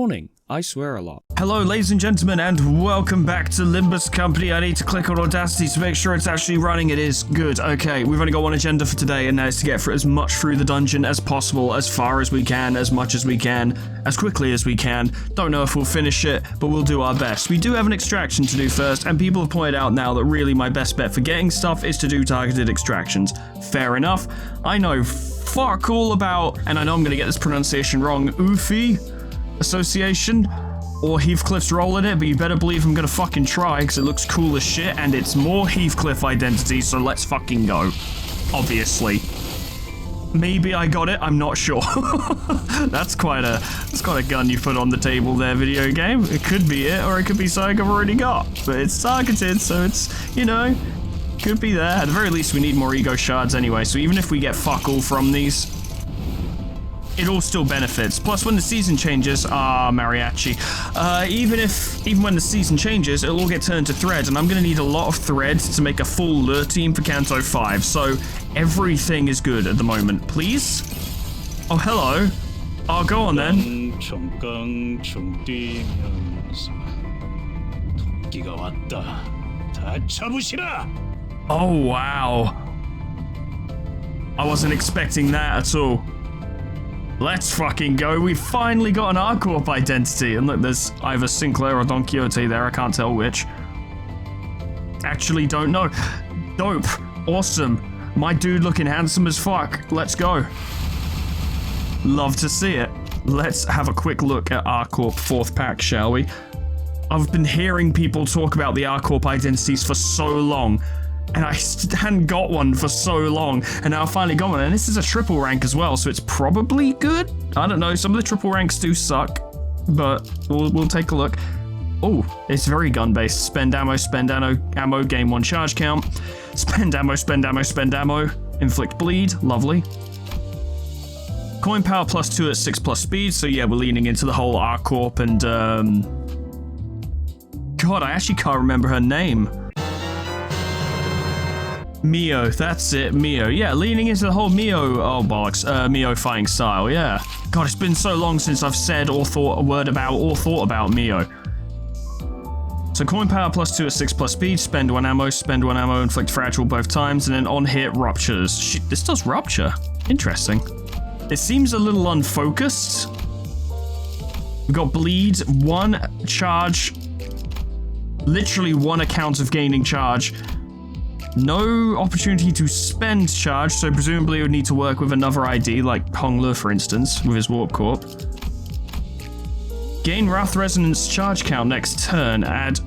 morning. I swear a lot. Hello, ladies and gentlemen, and welcome back to Limbus Company. I need to click on Audacity to make sure it's actually running. It is. Good. Okay, we've only got one agenda for today, and that is to get as much through the dungeon as possible, as far as we can, as much as we can, as quickly as we can. Don't know if we'll finish it, but we'll do our best. We do have an extraction to do first, and people have pointed out now that really my best bet for getting stuff is to do targeted extractions. Fair enough. I know fuck all about, and I know I'm going to get this pronunciation wrong, Oofy Association, or Heathcliff's role in it, but you better believe I'm gonna fucking try, because it looks cool as shit, and it's more Heathcliff identity, so let's fucking go. Obviously. Maybe I got it, I'm not sure. That's quite a gun you put on the table there, video game. It could be it, or it could be something I've already got. But it's targeted, so it's, you know, could be there. At the very least, we need more ego shards anyway, so even if we get fuck all from these, it all still benefits. Plus, when the season changes, mariachi. Even when the season changes, it'll all get turned to thread, and I'm gonna need a lot of thread to make a full lure team for Canto 5. So everything is good at the moment. Please? Oh, hello. Oh, go on then. Oh, wow. I wasn't expecting that at all. Let's fucking go. We've finally got an R-Corp identity. And look, there's either Sinclair or Don Quixote there. I can't tell which. Actually don't know. Dope. Awesome. My dude looking handsome as fuck. Let's go. Love to see it. Let's have a quick look at R-Corp 4th pack, shall we? I've been hearing people talk about the R-Corp identities for so long. And I hadn't got one for so long, and now I finally got one, and this is a triple rank as well, so it's probably good? I don't know, some of the triple ranks do suck, but we'll take a look. Oh, it's very gun-based. Spend ammo, gain 1 charge count. Spend ammo, spend ammo. Inflict bleed, lovely. Coin power +2 at 6+ speed, so yeah, we're leaning into the whole R-Corp and, God, I actually can't remember her name. Mio, that's it, Mio. Yeah, leaning into the whole Mio, oh bollocks, Mio fighting style, yeah. God, it's been so long since I've said or thought a word about or thought about Mio. So coin power +2 at 6+ speed, spend 1 ammo, inflict fragile both times, and then on hit ruptures. Shit, this does rupture. Interesting. It seems a little unfocused. We've got bleed, 1 charge, literally 1 account of gaining charge. No opportunity to spend charge, so presumably it would need to work with another ID, like Hongler, for instance, with his Warp Corp. Gain Wrath Resonance charge count next turn. Add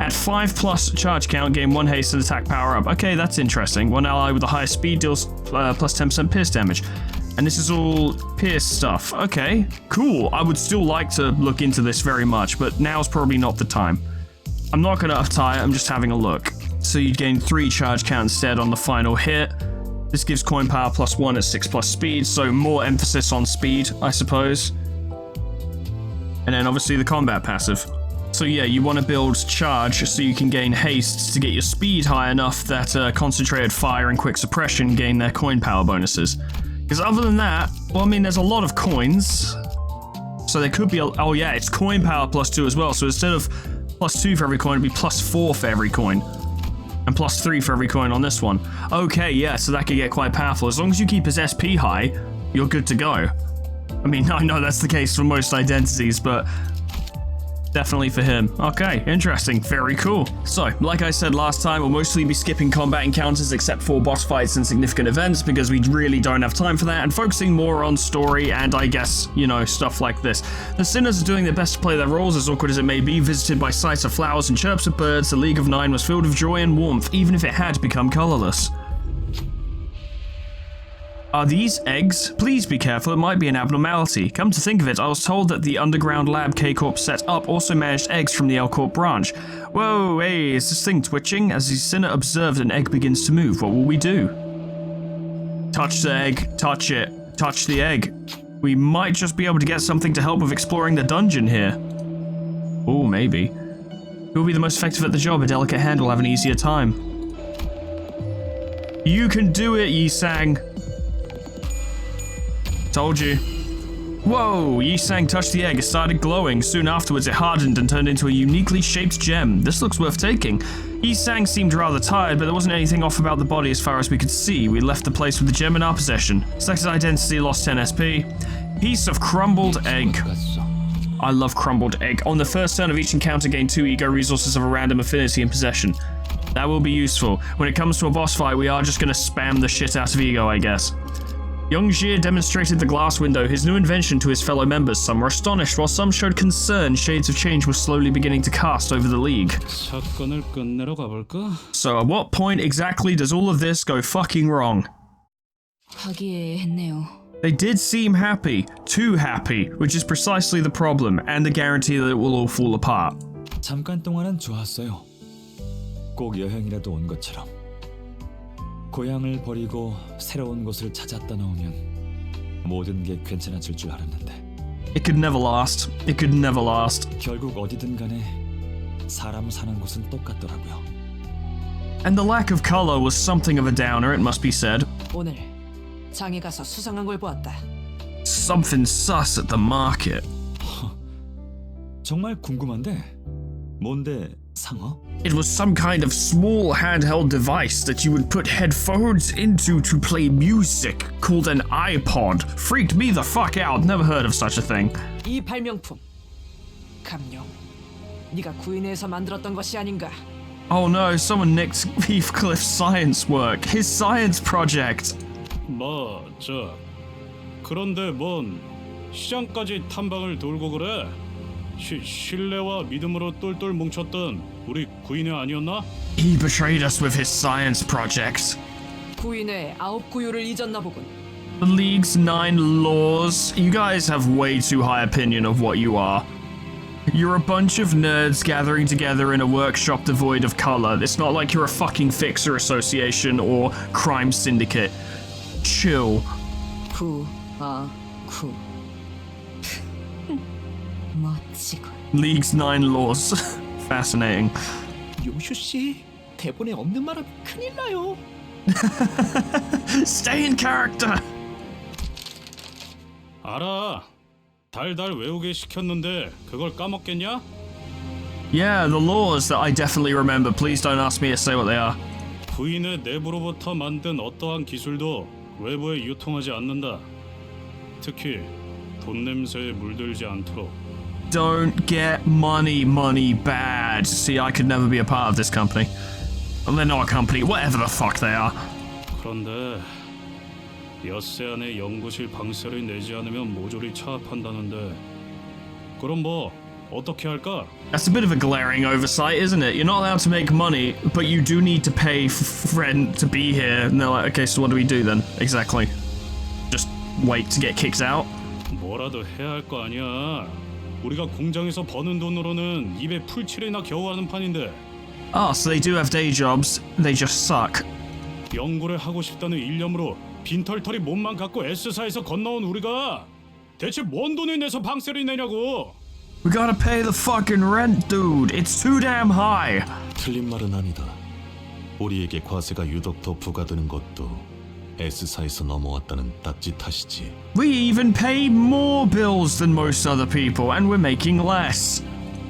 5+ charge count, gain 1 haste and attack power up. Okay, that's interesting. 1 ally with a higher speed deals plus 10% pierce damage. And this is all pierce stuff. Okay, cool. I would still like to look into this very much, but now's probably not the time. I'm not going to uptie it, I'm just having a look. So you'd gain 3 charge count instead on the final hit. This gives coin power +1 at 6+ speed, so more emphasis on speed, I suppose. And then obviously the combat passive. So yeah, you want to build charge so you can gain haste to get your speed high enough that concentrated fire and quick suppression gain their coin power bonuses. Because other than that, well, I mean, there's a lot of coins. So there could be oh yeah, it's coin power +2 as well. So instead of +2 for every coin, it'd be +4 for every coin. And +3 for every coin on this one. Okay, yeah, so that could get quite powerful. As long as you keep his SP high, you're good to go. I mean, I know that's the case for most identities, but definitely for him. Okay, interesting. Very cool. So, like I said last time, we'll mostly be skipping combat encounters except for boss fights and significant events because we really don't have time for that, and focusing more on story and, I guess, you know, stuff like this. The Sinners are doing their best to play their roles, as awkward as it may be. Visited by sights of flowers and chirps of birds, the League of Nine was filled with joy and warmth, even if it had become colorless. Are these eggs? Please be careful, it might be an abnormality. Come to think of it, I was told that the underground lab K-Corp set up also managed eggs from the L-Corp branch. Whoa, hey, is this thing twitching? As the Sinner observed, an egg begins to move. What will we do? Touch the egg, touch it, touch the egg. We might just be able to get something to help with exploring the dungeon here. Oh, maybe. Who will be the most effective at the job? A delicate hand will have an easier time. You can do it, Yi Sang. Told you. Whoa! Yi-Sang touched the egg, it started glowing. Soon afterwards, it hardened and turned into a uniquely shaped gem. This looks worth taking. Yi-Sang seemed rather tired, but there wasn't anything off about the body as far as we could see. We left the place with the gem in our possession. Selected identity, lost 10 SP. Piece of crumbled egg. I love crumbled egg. On the first turn of each encounter, gain 2 ego resources of a random affinity in possession. That will be useful. When it comes to a boss fight, we are just gonna spam the shit out of ego, I guess. Young Jie demonstrated the glass window, his new invention, to his fellow members. Some were astonished, while some showed concern. Shades of change were slowly beginning to cast over the league. So at what point exactly does all of this go fucking wrong? They did seem happy, too happy, which is precisely the problem, and the guarantee that it will all fall apart. 잠깐 동안은 좋았어요. 꼭 여행이라도 온 것처럼. 고향을 버리고 새로운 곳을 찾았다 나오면 모든 게 괜찮아질 줄 알았는데. It could never last. It could never last. 결국 어디든 간에 사람 사는 곳은 똑같더라고요. And the lack of color was something of a downer, it must be said. 오늘 장에 가서 수상한 걸 보았다. Something sus at the market. 정말 궁금한데 뭔데 상어? It was some kind of small handheld device that you would put headphones into to play music, called an iPod. Freaked me the fuck out, never heard of such a thing. 이 발명품 감룡 네가 구인회에서 만들었던 것이 아닌가? Oh no, someone nicked Heathcliff's science work, his science project. 그런데 뭔 시장까지 탐방을 돌고 그래? 신뢰와 믿음으로 똘똘 뭉쳤던 우리 구인회 아니었나? He betrayed us with his science projects. 구인회 9구요를 잊었나 보군. The League's 9 laws. You guys have way too high opinion of what you are. You're a bunch of nerds gathering together in a workshop devoid of color. It's not like you're a fucking fixer association or crime syndicate. Chill. 구. 멋지군. League's 9 laws. Fascinating. 요슈 씨, 대본에 없는 말은 큰일 나요. Stay in character. 알아. 달달 외우게 시켰는데 그걸 까먹겠냐? Yeah, the laws that I definitely remember. Please don't ask me to say what they are. 구인회 내부로부터 만든 어떠한 기술도 외부에 유통하지 않는다. 특히 돈 냄새에 물들지 않도록. Don't get money bad. See, I could never be a part of this company. Well, they're not a company, whatever the fuck they are. 그런데 엿새 안에 연구실 방세를 내지 않으면 모조리 차압한다는데 그럼 뭐 어떻게 할까? That's a bit of a glaring oversight, isn't it? You're not allowed to make money, but you do need to pay rent to be here. And they're like, okay, so what do we do then? Exactly. Just wait to get kicked out? 뭐라도 해야 할 거 아니야. 우리가 공장에서 버는 돈으로는 입에 풀칠이나 겨우 하는 판인데. Oh, so they do have day jobs. They just suck. 연구를 하고 싶다는 일념으로 빈털터리 몸만 갖고 S사에서 건너온 우리가 대체 뭔 돈을 내서 방세를 내냐고. We gotta pay the fucking rent, dude. It's too damn high. 틀린 말은 아니다. 우리에게 과세가 유독 더 부과되는 것도 S사에서 넘어왔다는 딱지 탓이지. We even pay more bills than most other people, and we're making less.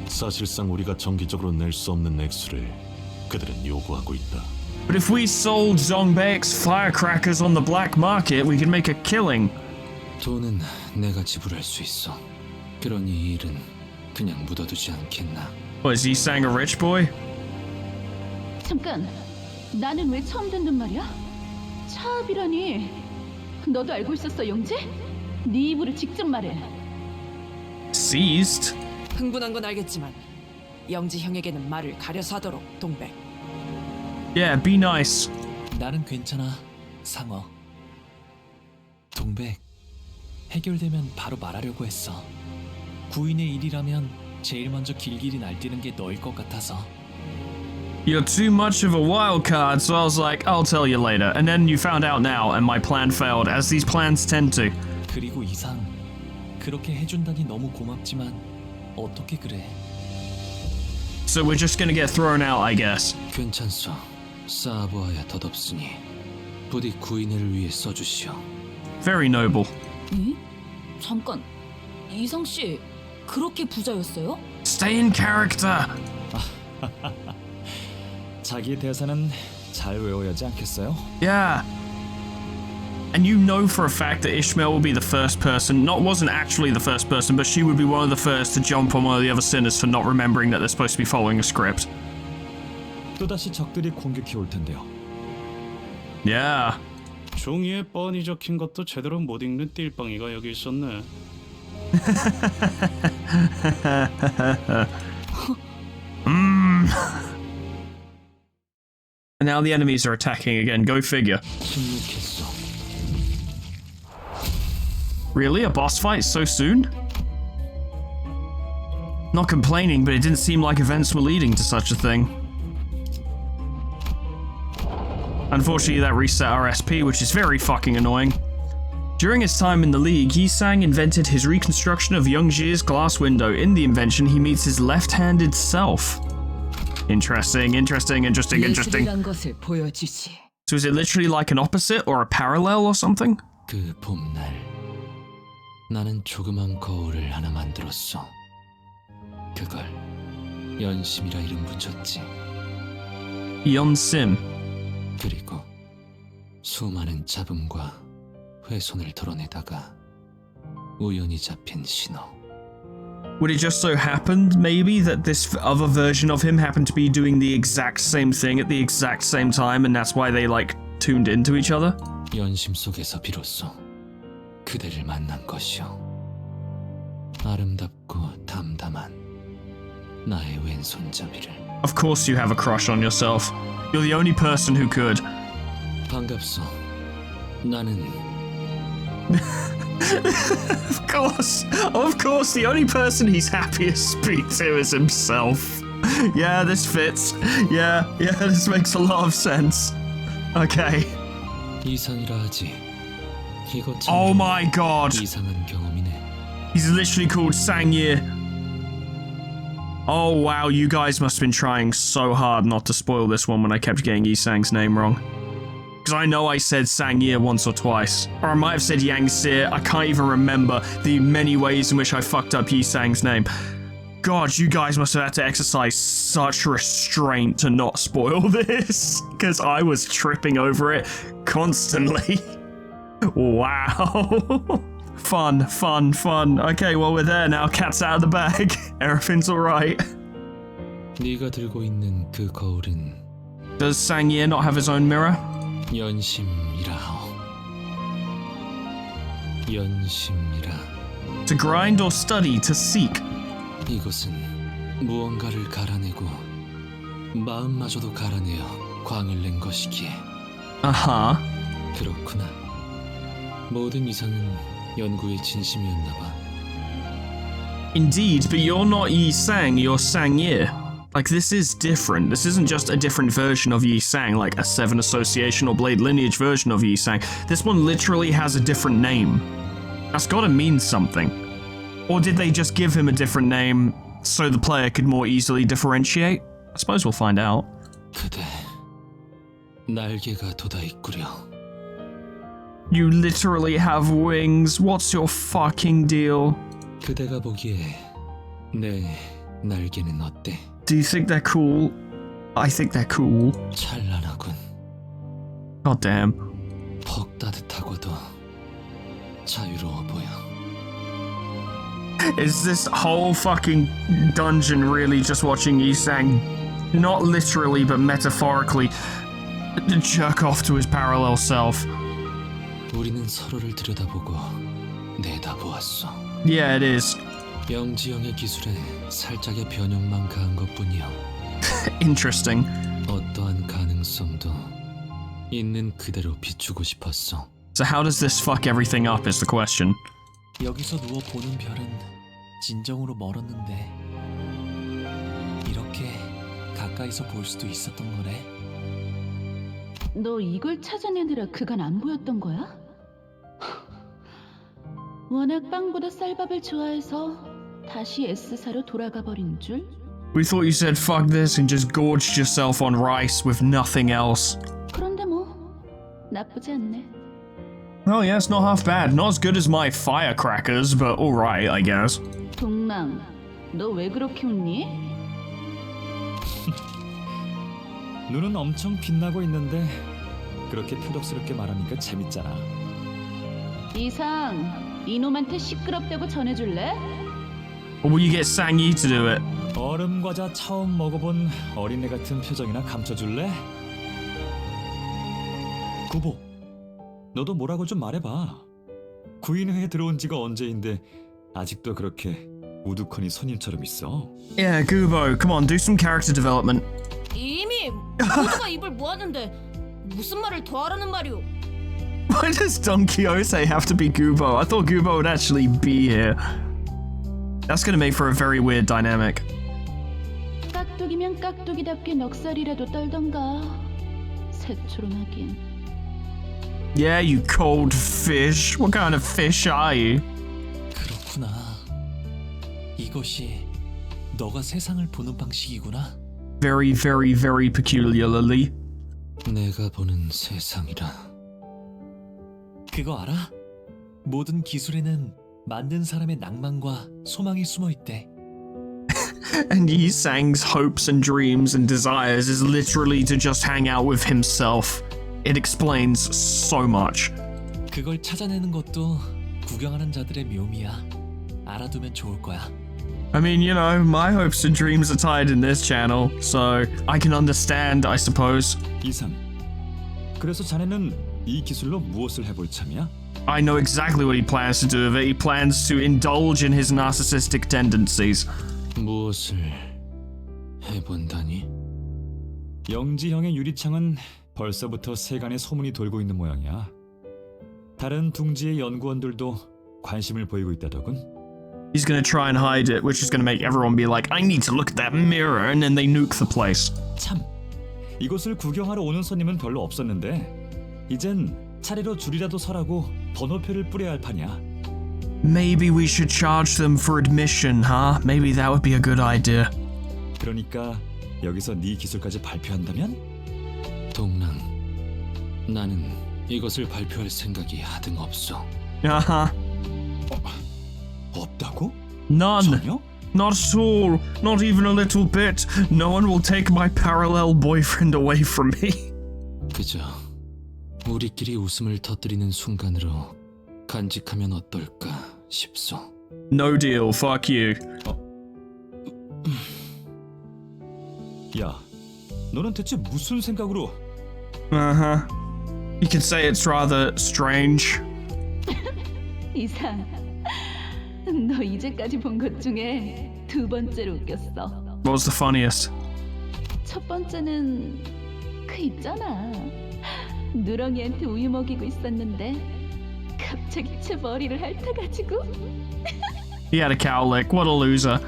사실상 우리가 정기적으로 낼 수 없는 액수를 그들은 요구하고 있다. But if we sold Zongbaek's firecrackers on the black market, we could make a killing. 돈은 내가 지불할 수 있어. 그러니 이 일은 그냥 묻어두지 않겠나. What, is he saying a rich boy? 잠깐, 나는 왜 처음 듣는 말이야? 차압이라니. 너도 알고 있었어, 영재? 네 입으로 직접 말해. Seized? 흥분한 건 알겠지만 영지 형에게는 말을 가려서 하도록, 동백. Yeah, be nice. 나는 괜찮아, 상어. 동백, 해결되면 바로 말하려고 했어. 구인의 일이라면 제일 먼저 길길이 날뛰는 게 너일 것 같아서. You're too much of a wild card, so I was like, I'll tell you later. And then you found out now, and my plan failed, as these plans tend to. 그리고 이상, 그렇게 해준다니 너무 고맙지만 어떻게 그래? So we're just gonna get thrown out, I guess. 괜찮소. 쌓아보아야 덧없으니 부디 구인을 위해 써주시오. Very noble. 응? 잠깐, 이성 씨 그렇게 부자였어요? Stay in character. 자기 대사는 잘 외워야 하지 않겠어요? Yeah. And you know for a fact that Ishmael will be the first person, wasn't actually the first person, but she would be one of the first to jump on one of the other sinners for not remembering that they're supposed to be following a script. 또다시 적들이 공격해 올 텐데요. Yeah. 종이에 뻔히 적힌 것도 제대로 못 읽는 띨빵이가 여기 있었네. And now the enemies are attacking again. Go figure. 침묵했어. Really? A boss fight so soon? Not complaining, but it didn't seem like events were leading to such a thing. Unfortunately, that reset our SP, which is very fucking annoying. During his time in the League, Yi-Sang invented his reconstruction of Youngji's glass window. In the invention, he meets his left-handed self. Interesting. 예술이란 것을 보여주지. So is it literally like an opposite or a parallel or something? 그 봄날 나는 조그만 거울을 하나 만들었어. 그걸 연심이라 이름 붙였지. Yeon-sim. 그리고 수많은 잡음과 훼손을 덜어내다가 우연히 잡힌 신호. Would it just so happen, maybe, that this other version of him happened to be doing the exact same thing at the exact same time, and that's why they, like, tuned into each other? 연심 속에서 비로소 그대를 만난 것이요. 아름답고 담담한 나의 왼손잡이를. Of course you have a crush on yourself. You're the only person who could. 반갑소. 나는 Of course, the only person he's happy to speak to is himself. Yeah, this fits. Yeah, this makes a lot of sense. Okay. 이상이라 하지. 이거 참 Oh my god. 이상한 경험이네. He's literally called Sang-Ye. Oh wow, you guys must have been trying so hard not to spoil this one when I kept getting Yi-Sang's name wrong. Because I know I said Sang-Ye once or twice. Or I might have said Yang-Se. I can't even remember the many ways in which I fucked up Yi-Sang's name. God, you guys must have had to exercise such restraint to not spoil this. Because I was tripping over it constantly. Wow. Fun. Okay, well, we're there now. Cat's out of the bag. Everything's alright. 네가 들고 있는 그 거울은 Does Sang-Ye not have his own mirror? 연심이라 하오. 연심이라. To grind or study, to seek. 이것은 무언가를 갈아내고 마음마저도 갈아내어 광을 낸 것이기에. Uh-huh. 그렇구나. 모든 이상은 연구의 진심이었나 봐. Indeed, but you're not Yi-Sang, you're Sang-Ye. Like, this is different. This isn't just a different version of Yi-Sang, like a Seven Association or Blade Lineage version of Yi-Sang. This one literally has a different name. That's gotta mean something. Or did they just give him a different name so the player could more easily differentiate? I suppose we'll find out. 그대 날개가 돋아있구려. You literally have wings. What's your fucking deal? 그대가 보기에 내 날개는 어때? Do you think they're cool? I think they're cool. 찬란하군. God damn. 퍽 따뜻하고도 자유로워 보여. Is this whole fucking dungeon really just watching Yi-Sang, not literally but metaphorically, jerk off to his parallel self? 우리는 서로를 들여다보고 내다보았어. Yeah, it is. 영지영의 기술에 살짝의 변형만 가한 것뿐이야. Interesting. 어떠한 가능성도 있는 그대로 비추고 싶었어. So how does this fuck everything up is the question. 여기서 누워 보는 별은 진정으로 멀었는데 이렇게 가까이서 볼 수도 있었던 거네. 너 이걸 찾아내느라 그간 안 보였던 거야? 워낙 빵보다 쌀밥을 좋아해서 다시 S사로 돌아가 버린 줄? We thought you said fuck this and just gorged yourself on rice with nothing else. 그런데 뭐 나쁘지 않네. Oh yeah, it's not half bad. Not as good as my firecrackers, but alright, I guess. 동랑, 너 왜 그렇게 웃니? 눈은 엄청 빛나고 있는데 그렇게 표독스럽게 말하니까 재밌잖아. 이상, 이놈한테 시끄럽다고 전해줄래? Or will you get Sang-yi to do it? 얼음 과자 처음 먹어본 어린애 같은 표정이나 감춰줄래? 구보, 너도 뭐라고 좀 말해봐. 구인회에 들어온 지가 언제인데 아직도 그렇게 우두커니 손님처럼 있어. Yeah, Gubo, come on, do some character development. 이미 모두가 입을 모았는데 무슨 말을 더 하라는 말이오? Why does Don Quixote have to be Gubo? I thought Gubo would actually be here. That's gonna make for a very weird dynamic. 깍두기면 깍두기답게 넉살이라도 떨던가. 새초롬하긴. Yeah, you cold fish. What kind of fish are you? 그렇구나. 이것이 너가 세상을 보는 방식이구나. Very, very, very peculiarly. 내가 보는 세상이라. 그거 알아? 모든 기술에는 만든 사람의 낭만과 소망이 숨어 있대. And Yi Sang's hopes and dreams and desires is literally to just hang out with himself. It explains so much. 그걸 찾아내는 것도 구경하는 자들의 묘미야. 알아두면 좋을 거야. I mean, you know, my hopes and dreams are tied in this channel, so I can understand, I suppose. 이상, 그래서 자네는 이 기술로 무엇을 해볼 참이야? I know exactly what he plans to do with it. He plans to indulge in his narcissistic tendencies. 무엇을 해본다니? 영지형의 유리창은 벌써부터 세간에 소문이 돌고 있는 모양이야. 다른 둥지의 연구원들도 관심을 보이고 있다더군. He's gonna try and hide it, which is gonna make everyone be like, I need to look at that mirror, and then they nuke the place. 참, 이곳을 구경하러 오는 손님은 별로 없었는데 이젠 차례로 줄이라도 서라고 번호표를 뿌려야 할 판이야. Maybe we should charge them for admission, huh? Maybe that would be a good idea. 그러니까 여기서 네 기술까지 발표한다면? 동랑, 나는 이것을 발표할 생각이 하등 없어. Uh-huh. 없다고? None. 전혀? Not at all. Not even a little bit. No one will take my parallel boyfriend away from me. 그저 우리끼리 웃음을 터뜨리는 순간으로 간직하면 어떨까 싶소. No deal. Fuck you. 야, 너는 대체 무슨 생각으로? Uh-huh. You can say it's rather strange. 이상, 너 이제까지 본 것 중에 두 번째로 웃겼어. What was the funniest? 첫 번째는 그 있잖아. 누렁이한테 우유 먹이고 있었는데 갑자기 제 머리를 핥아가지고. He had a cowlick. What a loser.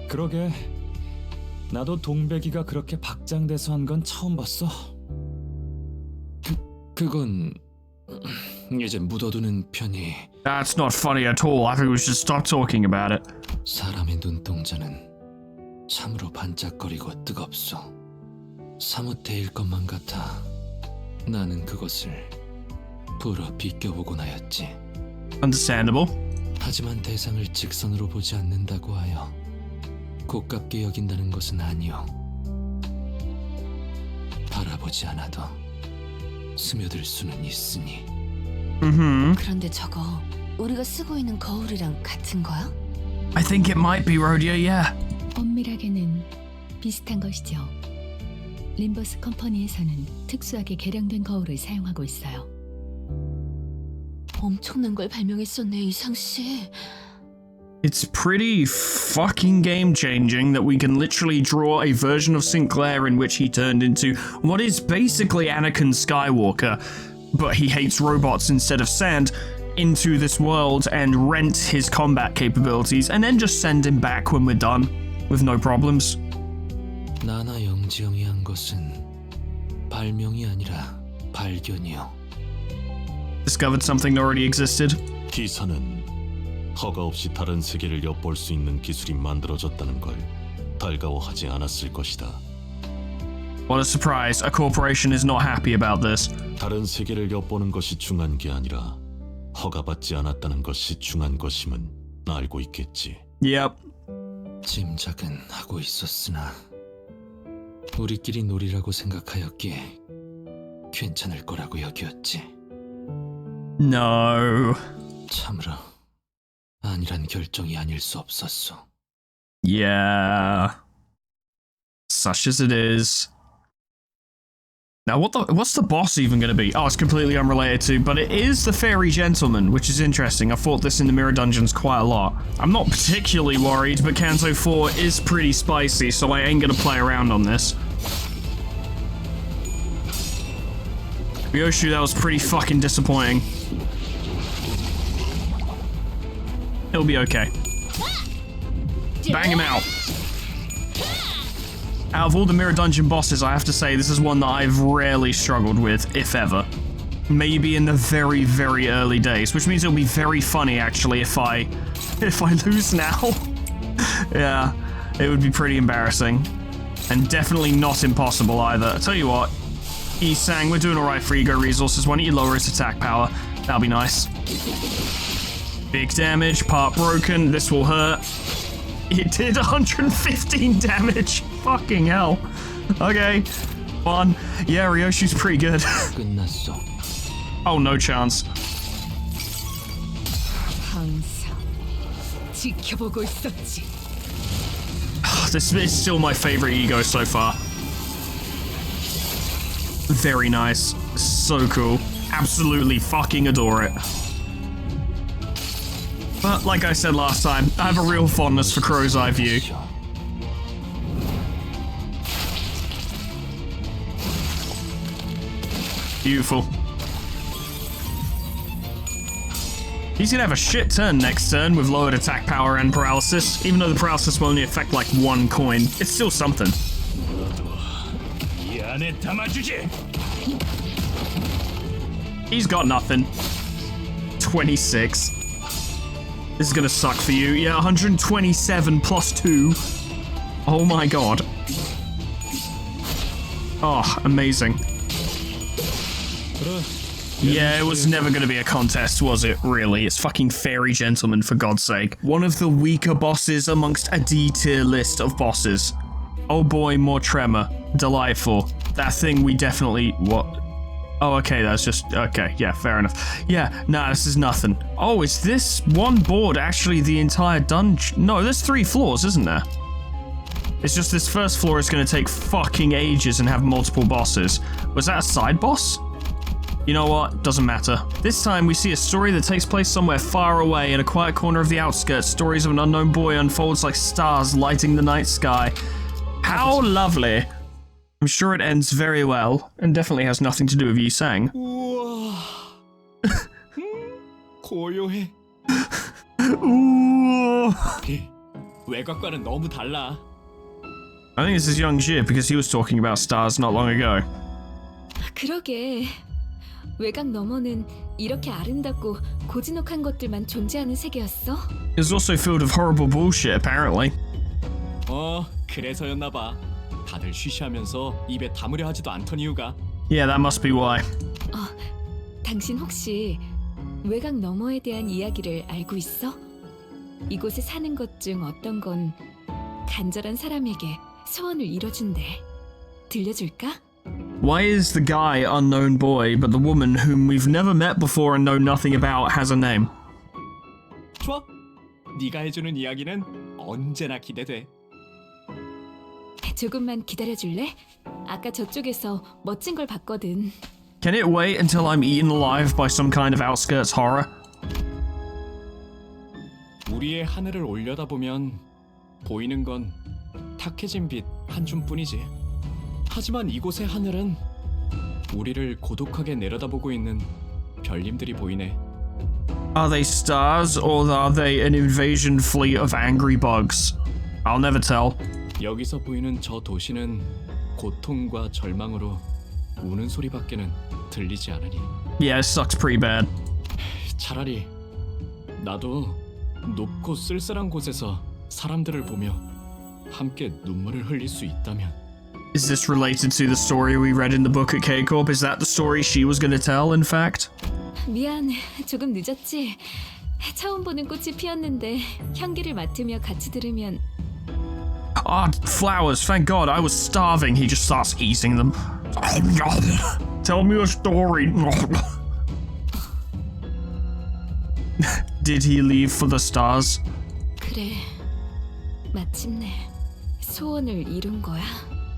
그러게, 나도 동백이가 그렇게 박장대소 한 건 처음 봤어. 그건 이제 묻어두는 편이. That's not funny at all. I think we should stop talking about it. 사람의 눈동자는 참으로 반짝거리고 뜨겁소. 사뭇 데일 것만 같아. 나는 그것을 불어 비껴보곤 하였지. Understandable. 하지만 대상을 직선으로 보지 않는다고 하여 고깝게 여긴다는 것은 아니오. 바라보지 않아도 스며들 수는 있으니. 그런데 저거 우리가 쓰고 있는 거울이랑 같은 거야? I think it might be Rhodia, yeah. 엄밀하게는 비슷한 것이죠. 림버스 컴퍼니에서는 특수하게 개량된 거울을 사용하고 있어요. 엄청난 걸 발명했었네, 이상 씨. It's pretty fucking game-changing that we can literally draw a version of Sinclair in which he turned into what is basically Anakin Skywalker, but he hates robots instead of sand, into this world and rent his combat capabilities and then just send him back when we're done, with no problems. 나나 영지영이 한 것은 발명이 아니라 발견이요. Discovered something that already existed. 기사는 허가 없이 다른 세계를 엿볼 수 있는 기술이 만들어졌다는 걸 달가워하지 않았을 것이다. What a surprise. A corporation is not happy about this. 다른 세계를 엿보는 것이 중요한 게 아니라 허가받지 않았다는 것이 중요한 것임은 알고 있겠지. Yep. 짐작은 하고 있었으나 우리끼리 놀이라고 생각하였기에 괜찮을 거라고 여겼지. No. 참으로 아니란 결정이 아닐 수 없었어. Yeah. Such as it is. Now, what's the boss even going to be? Oh, it's completely unrelated to, but it is the Fairy Gentleman, which is interesting. I fought this in the Mirror Dungeons quite a lot. I'm not particularly worried, but Kanto 4 is pretty spicy, so I ain't going to play around on this. Ryoshu, that was pretty fucking disappointing. He'll be okay. Bang him out. Out of all the Mirror Dungeon bosses, I have to say this is one that I've rarely struggled with, if ever. Maybe in the very, very early days, which means it'll be very funny actually if I lose now. Yeah, it would be pretty embarrassing. And definitely not impossible either. I tell you what, Isang, we're doing alright for ego resources. Why don't you lower his attack power? That'll be nice. Big damage, part broken, this will hurt. It did 115 damage. Fucking hell. Okay. Fun. Yeah, Ryoshu's pretty good. 끝났어. Oh, no chance. 항상 지켜보고 있었지. This is still my favorite ego so far. Very nice. So cool. Absolutely fucking adore it. But like I said last time, I have a real fondness for Crow's Eye View. Beautiful. He's gonna have a shit turn next turn with lowered attack power and paralysis. Even though the paralysis will only affect like 1 coin, it's still something. He's got nothing. 26. This is gonna suck for you. Yeah, 127 plus 2. Oh my god. Oh, amazing. Yeah, it was never gonna be a contest, was it, really? It's fucking Fairy Gentleman, for God's sake. One of the weaker bosses amongst a D-tier list of bosses. Oh boy, more tremor. Delightful. That thing we definitely... What? Oh, okay, that's just... Okay, yeah, fair enough. Yeah, nah, this is nothing. Oh, is this one board actually the entire dungeon? No, there's 3 floors, isn't there? It's just this first floor is going to take fucking ages and have multiple bosses. Was that a side boss? You know what? Doesn't matter. This time we see a story that takes place somewhere far away in a quiet corner of the outskirts. Stories of an unknown boy unfolds like stars lighting the night sky. How lovely. I'm sure it ends very well, and definitely has nothing to do with Yi-sang. 고요해. Ooh. 외곽과는 너무 달라. I think this is Young Jib because he was talking about stars not long ago. 그러게. 외곽 너머는 이렇게 아름답고 고즈넉한 것들만 존재하는 세계였어? It was also filled with horrible bullshit, apparently. 그래서였나 봐. 다들 쉬쉬하면서 입에 담으려 하지도 않던 이유가. Yeah, that must be why. 당신 혹시 외곽 너머에 대한 이야기를 알고 있어? 이곳에 사는 것 중 어떤 건 간절한 사람에게 소원을 이뤄준대. 들려줄까? Why is the guy unknown boy, but the woman whom we've never met before and know nothing about has a name? 좋아. 네가 해주는 이야기는 언제나 기대돼. 조금만 기다려줄래? 아까 저쪽에서 멋진 걸 봤거든. Can it wait until I'm eaten alive by some kind of outskirts horror? 우리의 하늘을 올려다보면 보이는 건 탁해진 빛 한 줌뿐이지. 하지만 이곳의 하늘은 우리를 고독하게 내려다보고 있는 별님들이 보이네. Are they stars or are they an invasion fleet of angry bugs? I'll never tell. 여기서 보이는 저 도시는 고통과 절망으로 우는 소리밖에는 들리지 않으니. Yeah, it sucks pretty bad. 차라리 나도 높고 쓸쓸한 곳에서 사람들을 보며 함께 눈물을 흘릴 수 있다면. Is this related to the story we read in the book at K-Corp? Is that the story she was going to tell, in fact? 미안, 조금 늦었지. 처음 보는 꽃이 피었는데 향기를 맡으며 같이 들으면 Ah, flowers, thank God, I was starving. He just starts eating them. Tell me a story. Did he leave for the stars? 그래. 마침내 소원을 이룬 거야.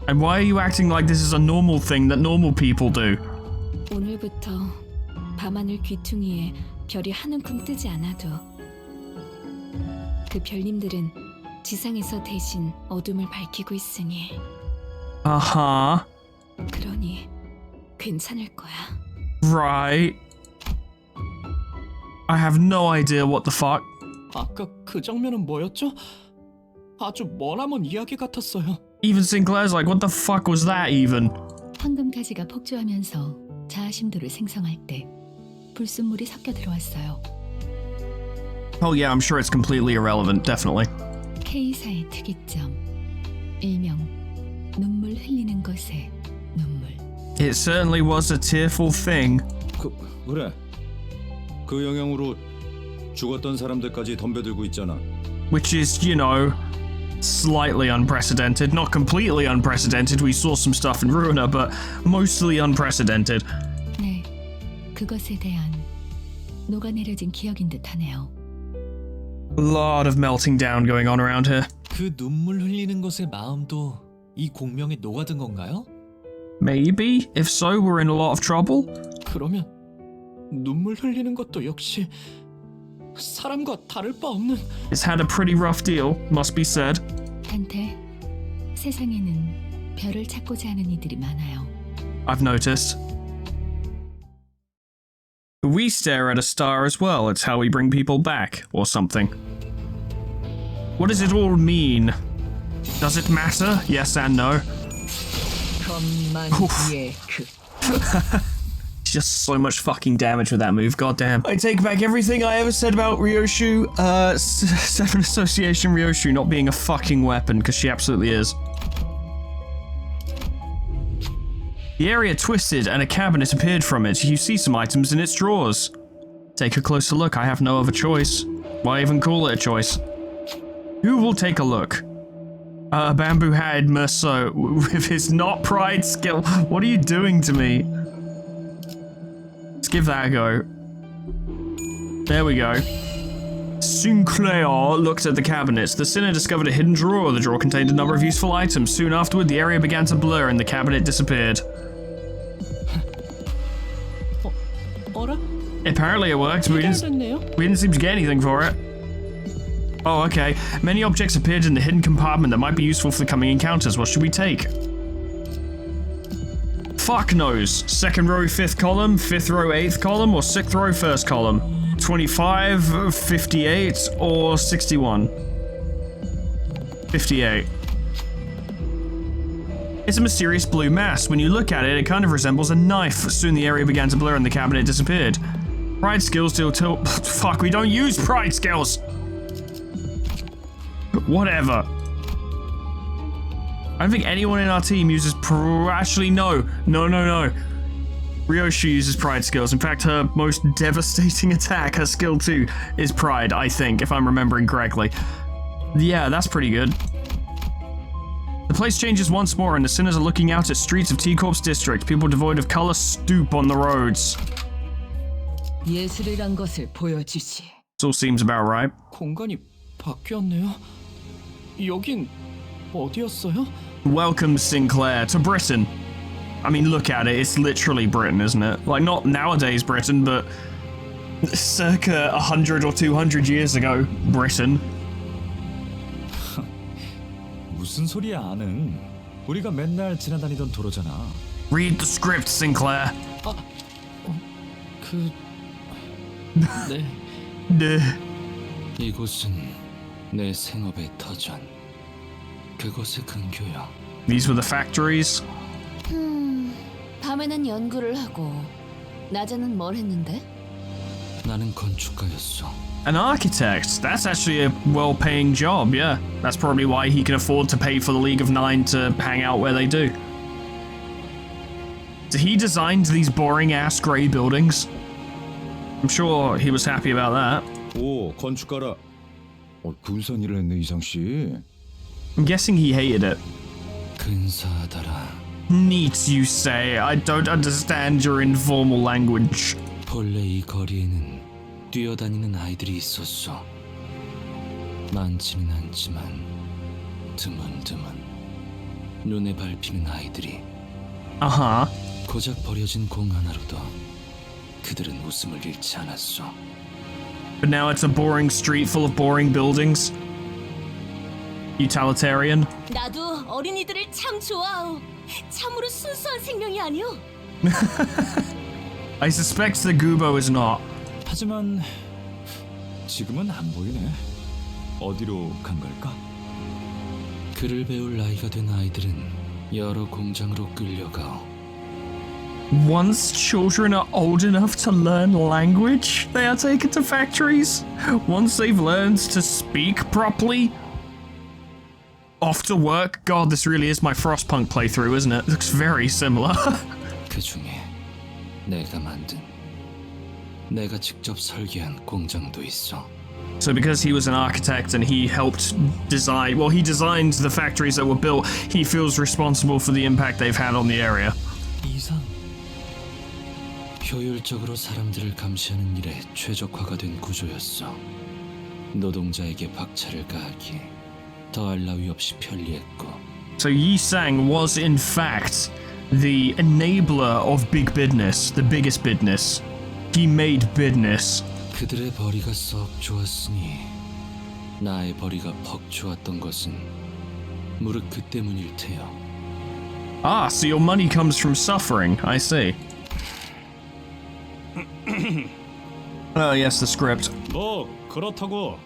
And why are you acting like this is a normal thing that normal people do? 오늘부터 밤하늘 귀퉁이에 별이 한 움큼 뜨지 않아도 그 별님들은 지상에서 대신 어둠을 밝히고 있으니 Uh-huh. 그러니 괜찮을 거야. Right. I have no idea what the fuck. 아까 그 장면은 뭐였죠? 아주 머나먼 이야기 같았어요. Even Sinclair's like, what the fuck was that even? 황금가지가 폭주하면서 자아심도를 생성할 때 불순물이 섞여 들어왔어요. Oh yeah, I'm sure it's completely irrelevant, definitely. K사의 특이점, 일명 눈물 흘리는 것의 눈물. It certainly was a tearful thing. 그래. 그 영향으로 죽었던 사람들까지 덤벼들고 있잖아. Which is, you know, slightly unprecedented. Not completely unprecedented. We saw some stuff in Ruiner, but mostly unprecedented. 네, 그것에 대한 녹아내려진 기억인 듯하네요. A lot of melting down going on around here. 그 눈물 흘리는 것의 마음도 이 공명에 녹아든 건가요? Maybe? If so, we're in a lot of trouble? 그러면 눈물 흘리는 것도 역시 사람과 다를 바 없는 It's had a pretty rough deal, must be said. 단테, 세상에는 별을 찾고자 하는 이들이 많아요. I've noticed. We stare at a star as well. It's how we bring people back, or something. What does it all mean? Does it matter? Yes and no. 천만기의 그 Just so much fucking damage with that move, goddamn. I take back everything I ever said about Ryoshu, Seven Association Ryoshu not being a fucking weapon, because she absolutely is. The area twisted and a cabinet appeared from it. You see some items in its drawers. Take a closer look, I have no other choice. Why even call it a choice? Who will take a look? Bamboo Hide Merceau with his not pride skill. What are you doing to me? Let's give that a go. There we go. Sinclair looked at the cabinets. The sinner discovered a hidden drawer. The drawer contained a number of useful items. Soon afterward, the area began to blur and the cabinet disappeared. 어라? Apparently it worked. We didn't seem to get anything for it. Oh, okay. Many objects appeared in the hidden compartment that might be useful for the coming encounters. What should we take? Fuck knows. Second row, fifth column, fifth row, eighth column, or sixth row, first column. 25, 58, or 61? 58. It's a mysterious blue mass. When you look at it, it kind of resembles a knife. Soon the area began to blur and the cabinet disappeared. Pride skills deal tilt. Fuck, we don't use pride skills! Whatever. I don't think anyone in our team uses actually, no. Ryoshu uses pride skills. In fact, her most devastating attack, her skill 2, is pride, I think, if I'm remembering correctly. Yeah, that's pretty good. The place changes once more, and the sinners are looking out at streets of T-Corp's district. People devoid of color stoop on the roads. 예술이란 것을 보여주지. This all seems about right. 공간이 바뀌었네요. 여긴 어디였어요? Welcome, Sinclair, to Britain. I mean, look at it, it's literally Britain, isn't it? Like, not nowadays Britain, but circa 100 or 200 years ago, Britain. 무슨 소리야, 아는? 우리가 맨날 지나다니던 도로잖아. Read the script, Sinclair. 네. 네. 이곳은 내 생업의 터전. 그것의 근교야. These were the factories. 밤에는 연구를 하고 낮에는 뭘 했는데? 나는 건축가였어. An architect. That's actually a well-paying job, yeah. That's probably why he can afford to pay for the League of Nine to hang out where they do. He designed these boring-ass grey buildings. I'm sure he was happy about that. 오, 건축가라. 군산 일을 했네, 이상 씨. I'm guessing he hated it. 근사하더라. Neat, you say. I don't understand your informal language. 본래 이 거리에는 뛰어다니는 아이들이 있었어. 많지는 않지만 드문드문 눈에 밟히는 아이들이. Uh-huh. 고작 버려진 공 하나로도 그들은 웃음을 잃지 않았어. But now it's a boring street full of boring buildings. Utilitarian. 나도 어린이들을 참 좋아하오. 참으로 순수한 생명이 아니오. I suspect the Gubo is not. 하지만 지금은 안 보이네. 어디로 간 걸까? 글을 배울 나이가 된 아이들은 여러 공장으로 끌려가오. Once children are old enough to learn language, they are taken to factories. Once they've learned to speak properly, off to work. God, this really is my Frostpunk playthrough, isn't it? Looks very similar. 그 중에 내가 직접 설계한 공장도 있어. So because he was an architect and he helped design, well, he designed the factories that were built, he feels responsible for the impact they've had on the area. 이상. 효율적으로 사람들을 감시하는 일에 최적화가 된 구조였어. 노동자에게 박차를 가하기에 더할 나위 없이 편리했고. So Yi Sang was in fact the enabler of big business, the biggest business. He made business. 그들의 벌이가 썩 좋았으니 나의 벌이가 퍽 좋았던 것은 무릇 그 때문일 테요. Ah, so your money comes from suffering. I see. Oh yes, the script. 뭐 그렇다고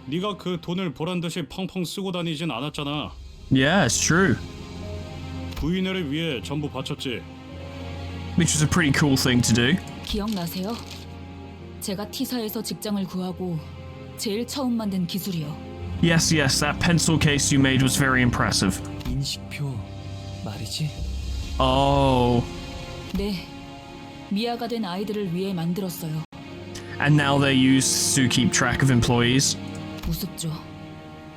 네가 그 돈을 보란듯이 펑펑 쓰고 다니진 않았잖아. Yeah, it's true. 부인회를 위해 전부 바쳤지. Which was a pretty cool thing to do. 기억나세요? 제가 T사에서 직장을 구하고 제일 처음 만든 기술이요. Yes, that pencil case you made was very impressive. 인식표 말이지? Oh. 네, 미아가 된 아이들을 위해 만들었어요. And now they're used to keep track of employees. 우습죠.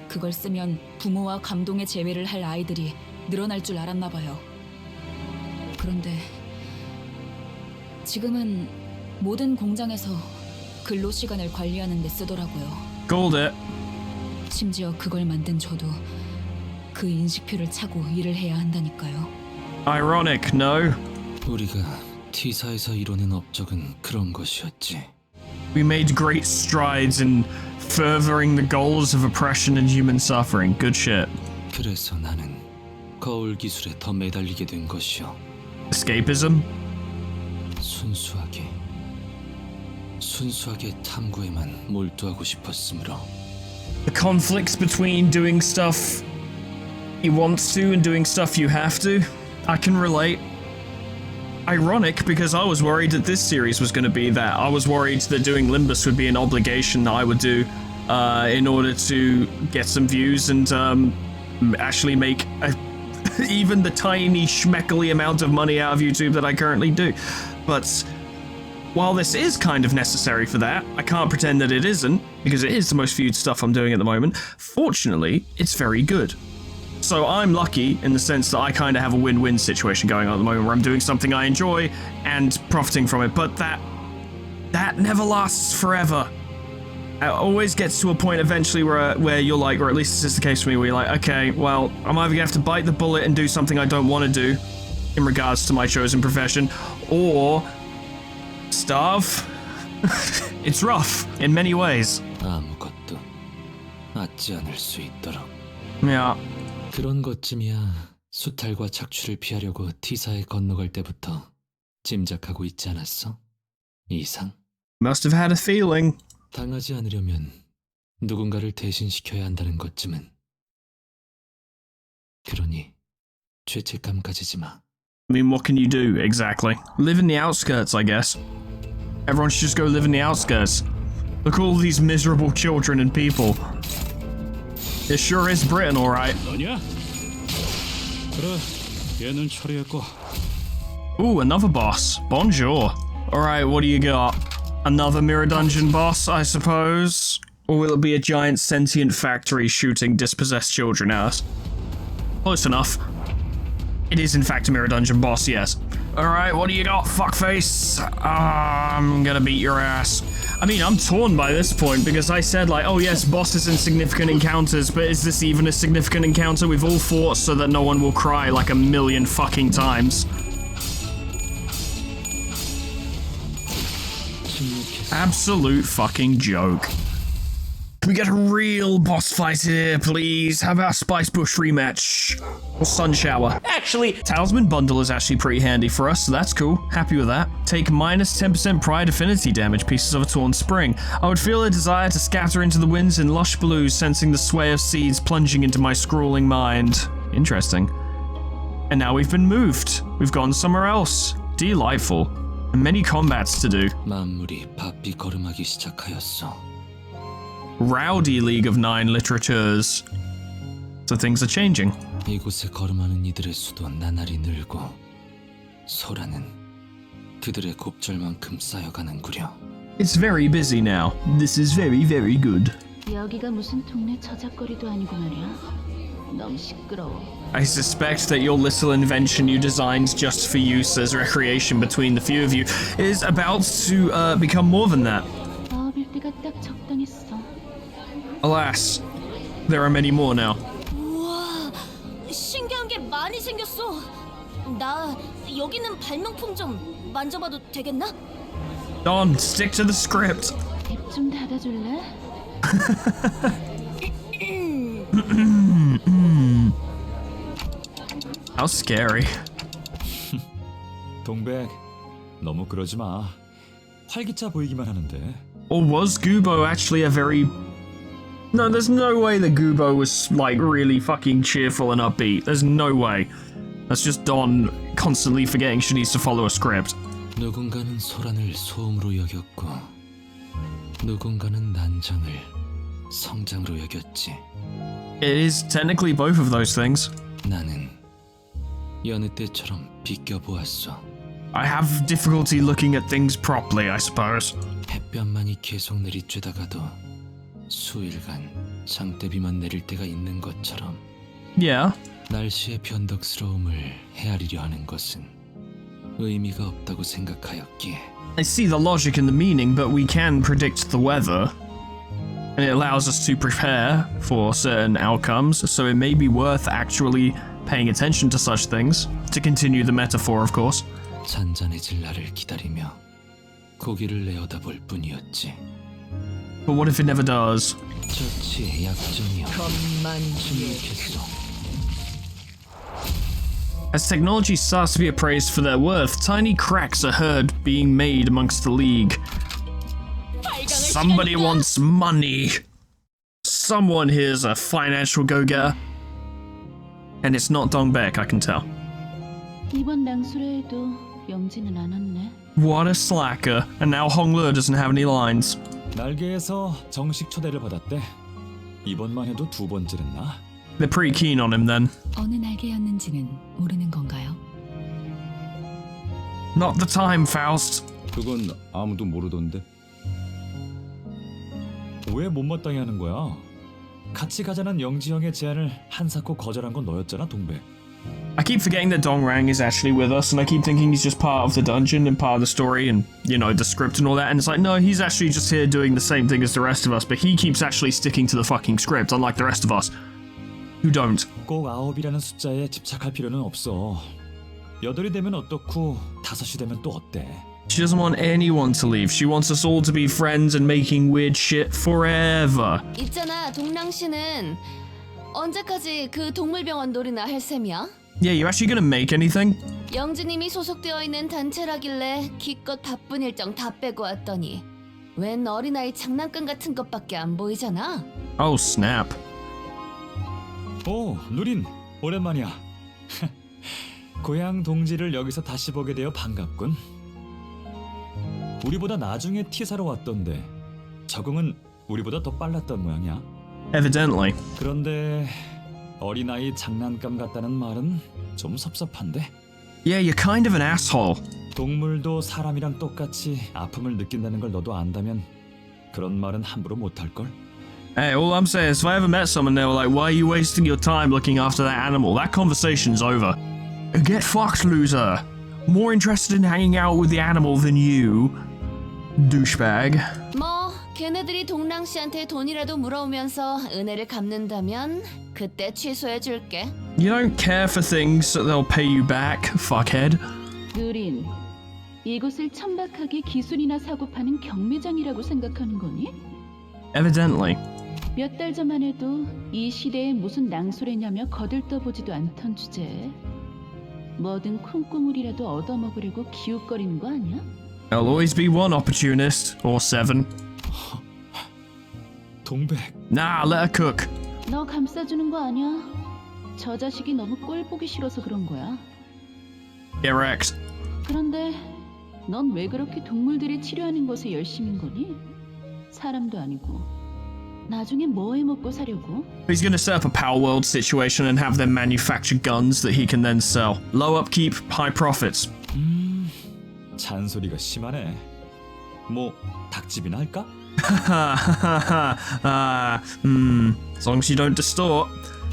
그걸 쓰면 부모와 감동의 재회를 할 아이들이 늘어날 줄 알았나 봐요. 그런데 지금은 모든 공장에서 근로 시간을 관리하는 데 쓰더라고요. Called it. 심지어 그걸 만든 저도 그 인식표를 차고 일을 해야 한다니까요. Ironic, no? 우리가 T사에서 이뤄낸 업적은 그런 것이었지. We made great strides in furthering the goals of oppression and human suffering. Good shit. 그래서 나는 거울 기술에 더 매달리게 된 것이요. Escapism? 순수하게 탐구에만 몰두하고 싶었으므로. The conflicts between doing stuff you want to and doing stuff you have to. I can relate. Ironic, because I was worried that this series was going to be that. I was worried that doing Limbus would be an obligation that I would do in order to get some views and actually make even the tiny schmeckly amount of money out of YouTube that I currently do. But while this is kind of necessary for that, I can't pretend that it isn't, because it is the most viewed stuff I'm doing at the moment. Fortunately, it's very good. So I'm lucky in the sense that I kind of have a win-win situation going on at the moment where I'm doing something I enjoy and profiting from it, but that never lasts forever. It always gets to a point eventually where you're like, or at least this is the case for me, where you're like, okay, well, I'm either gonna have to bite the bullet and do something I don't want to do in regards to my chosen profession, or starve. It's rough in many ways. 아무것도 맞지 않을 수 있도록. Yeah. 그런 것쯤이야 수탈과 착취를 피하려고 T사에 건너갈 때부터 짐작하고 있지 않았어? 이상? Must have had a feeling. 당하지 않으려면 누군가를 대신시켜야 한다는 것쯤은. 그러니 죄책감 가지지 마. I mean, what can you do, exactly? Live in the outskirts, I guess. Everyone should just go live in the outskirts. Look at all these miserable children and people. It sure is Britain, alright. 너냐? 그래, 얘는 처리했고 Ooh, another boss. Bonjour. Alright, what do you got? Another mirror dungeon boss, I suppose? Or will it be a giant sentient factory shooting dispossessed children at us? Close enough. It is in fact a mirror dungeon boss, yes. Alright, what do you got, fuckface? I'm gonna beat your ass. I mean, I'm torn by this point because I said like, oh yes, bosses and significant encounters, but is this even a significant encounter? We've all fought so that no one will cry like a million fucking times. Absolute fucking joke. Can we get a real boss fight here, please? How about Spice Bush rematch? Or Sun Shower? Actually, Talisman Bundle is actually pretty handy for us, so that's cool. Happy with that. Take minus 10% Pride Affinity damage, pieces of a torn spring. I would feel a desire to scatter into the winds in lush blues, sensing the sway of seeds plunging into my scrawling mind. Interesting. And now we've been moved. We've gone somewhere else. Delightful. And many combats to do. 만물이 바삐 걸음하기 시작하였어. Rowdy League of Nine literatures. So things are changing. 이곳에 걸음하는 이들의 수도 나날이 늘고 소라는 그들의 곱절만큼 쌓여가는구려. It's very busy now. This is very, very good. 여기가 무슨 동네 저작거리도 아니고 말이야. 너무 시끄러워. I suspect that your little invention you designed just for use as recreation between the few of you is about to become more than that. 마법일 때가 딱 적당했어. Alas, there are many more now. 우와, 신기한 게 많이 생겼어. 나 여기 있는 발명품 좀 만져봐도 되겠나? Don, stick to the script. 입 좀 닫아줄래? How scary. 동백, 너무 그러지 마. 활기차 보이기만 하는데. Or was Goobo actually a very... No, there's no way that Goobo was, like, really fucking cheerful and upbeat. There's no way. That's just Don constantly forgetting she needs to follow a script. 누군가는 소란을 소음으로 여겼고 누군가는 난장을 성장으로 여겼지. It is technically both of those things. 나는 여느 때처럼 비껴보았어. I have difficulty looking at things properly, I suppose. 햇볕만이 계속 내리쬐다가도 수일간 장대비만 내릴 때가 있는 것처럼 Yeah. 날씨의 변덕스러움을 헤아리려 하는 것은 의미가 없다고 생각하였기에. I see the logic and the meaning, but we can predict the weather. And it allows us to prepare for certain outcomes, so it may be worth actually paying attention to such things. To continue the metaphor, of course. 잔잔해질 날을 기다리며 고기를 내어다볼 뿐이었지. But what if it never does? 저치 약점이여. 침묵했어. As technology starts to be appraised for their worth, tiny cracks are heard being made amongst the League. Somebody wants money. Someone here's a financial go-getter. And it's not Dongbek, I can tell. 이번 낭수레에도 영지는 안 왔네. What a slacker. And now Honglu doesn't have any lines. 날개에서 정식 초대를 받았대. 이번만 해도 두 번째랬나? They're pretty keen on him then. 어느 날개였는지는 모르는 건가요? Not the time, Faust. 그건 아무도 모르던데. 왜 못마땅해 하는 거야? 같이 가자는 영지 형의 제안을 한사코 거절한 건 너였잖아, 동백. I keep forgetting that Dongrang is actually with us, and I keep thinking he's just part of the dungeon and part of the story and, you know, the script and all that, and it's like, no, he's actually just here doing the same thing as the rest of us, but he keeps actually sticking to the fucking script, unlike the rest of us, who don't. 꼭 9이라는 숫자에 집착할 필요는 없어. 8이 되면 어떻고 5이 되면 또 어때? She doesn't want anyone to leave. She wants us all to be friends and making weird shit forever. 있잖아, 동랑 씨는 언제까지 그 동물병원 놀이나 할 셈이야? Yeah, you actually gonna make anything? 영주님이 소속되어 있는 단체라길래 기껏 바쁜 일정 다 빼고 왔더니 웬 어린아이 장난감 같은 것밖에 안 보이잖아. Oh, snap. 오, 누린, 오랜만이야. 고향 동지를 여기서 다시 보게 되어 반갑군. 우리보다 나중에 티사로 왔던데 적응은 우리보다 더 빨랐던 모양이야. Evidently. 그런데 어린아이 장난감 같다는 말은 좀 섭섭한데? Yeah, you're kind of an asshole. 동물도 사람이랑 똑같이 아픔을 느낀다는 걸 너도 안다면 그런 말은 함부로 못할걸? Hey, all I'm saying is if I ever met someone they were like, why are you wasting your time looking after that animal? That conversation's over. Get fucked, loser. More interested in hanging out with the animal than you. Douchebag. 뭐 걔네들이 동랑 씨한테 돈이라도 물어오면서 은혜를 갚는다면 그때 취소해줄게. You don't care for things that they'll pay you back, fuckhead. 느린, 이곳을 천박하게 기술이나 사고 파는 경매장이라고 생각하는 거니? Evidently. 몇 달 전만 해도 이 시대에 무슨 낭소래냐며 거들떠보지도 않던 주제에 뭐든 콩고물이라도 얻어먹으려고 기웃거리는 거 아니야? There'll always be one opportunist, or 7. 동백. Nah, let her cook. 너 감싸주는 거 아니야? 저 자식이 너무 꼴 보기 싫어서 그런 거야. Get wrecked. 그런데 넌 왜 그렇게 동물들이 치료하는 것에 열심인 거니? 사람도 아니고 나중에 뭐 해먹고 사려고? He's gonna set up a Power World situation and have them manufacture guns that he can then sell. Low upkeep, high profits. 잔소리가 심하네. 뭐 닭집이나 할까? As long as you don't distort.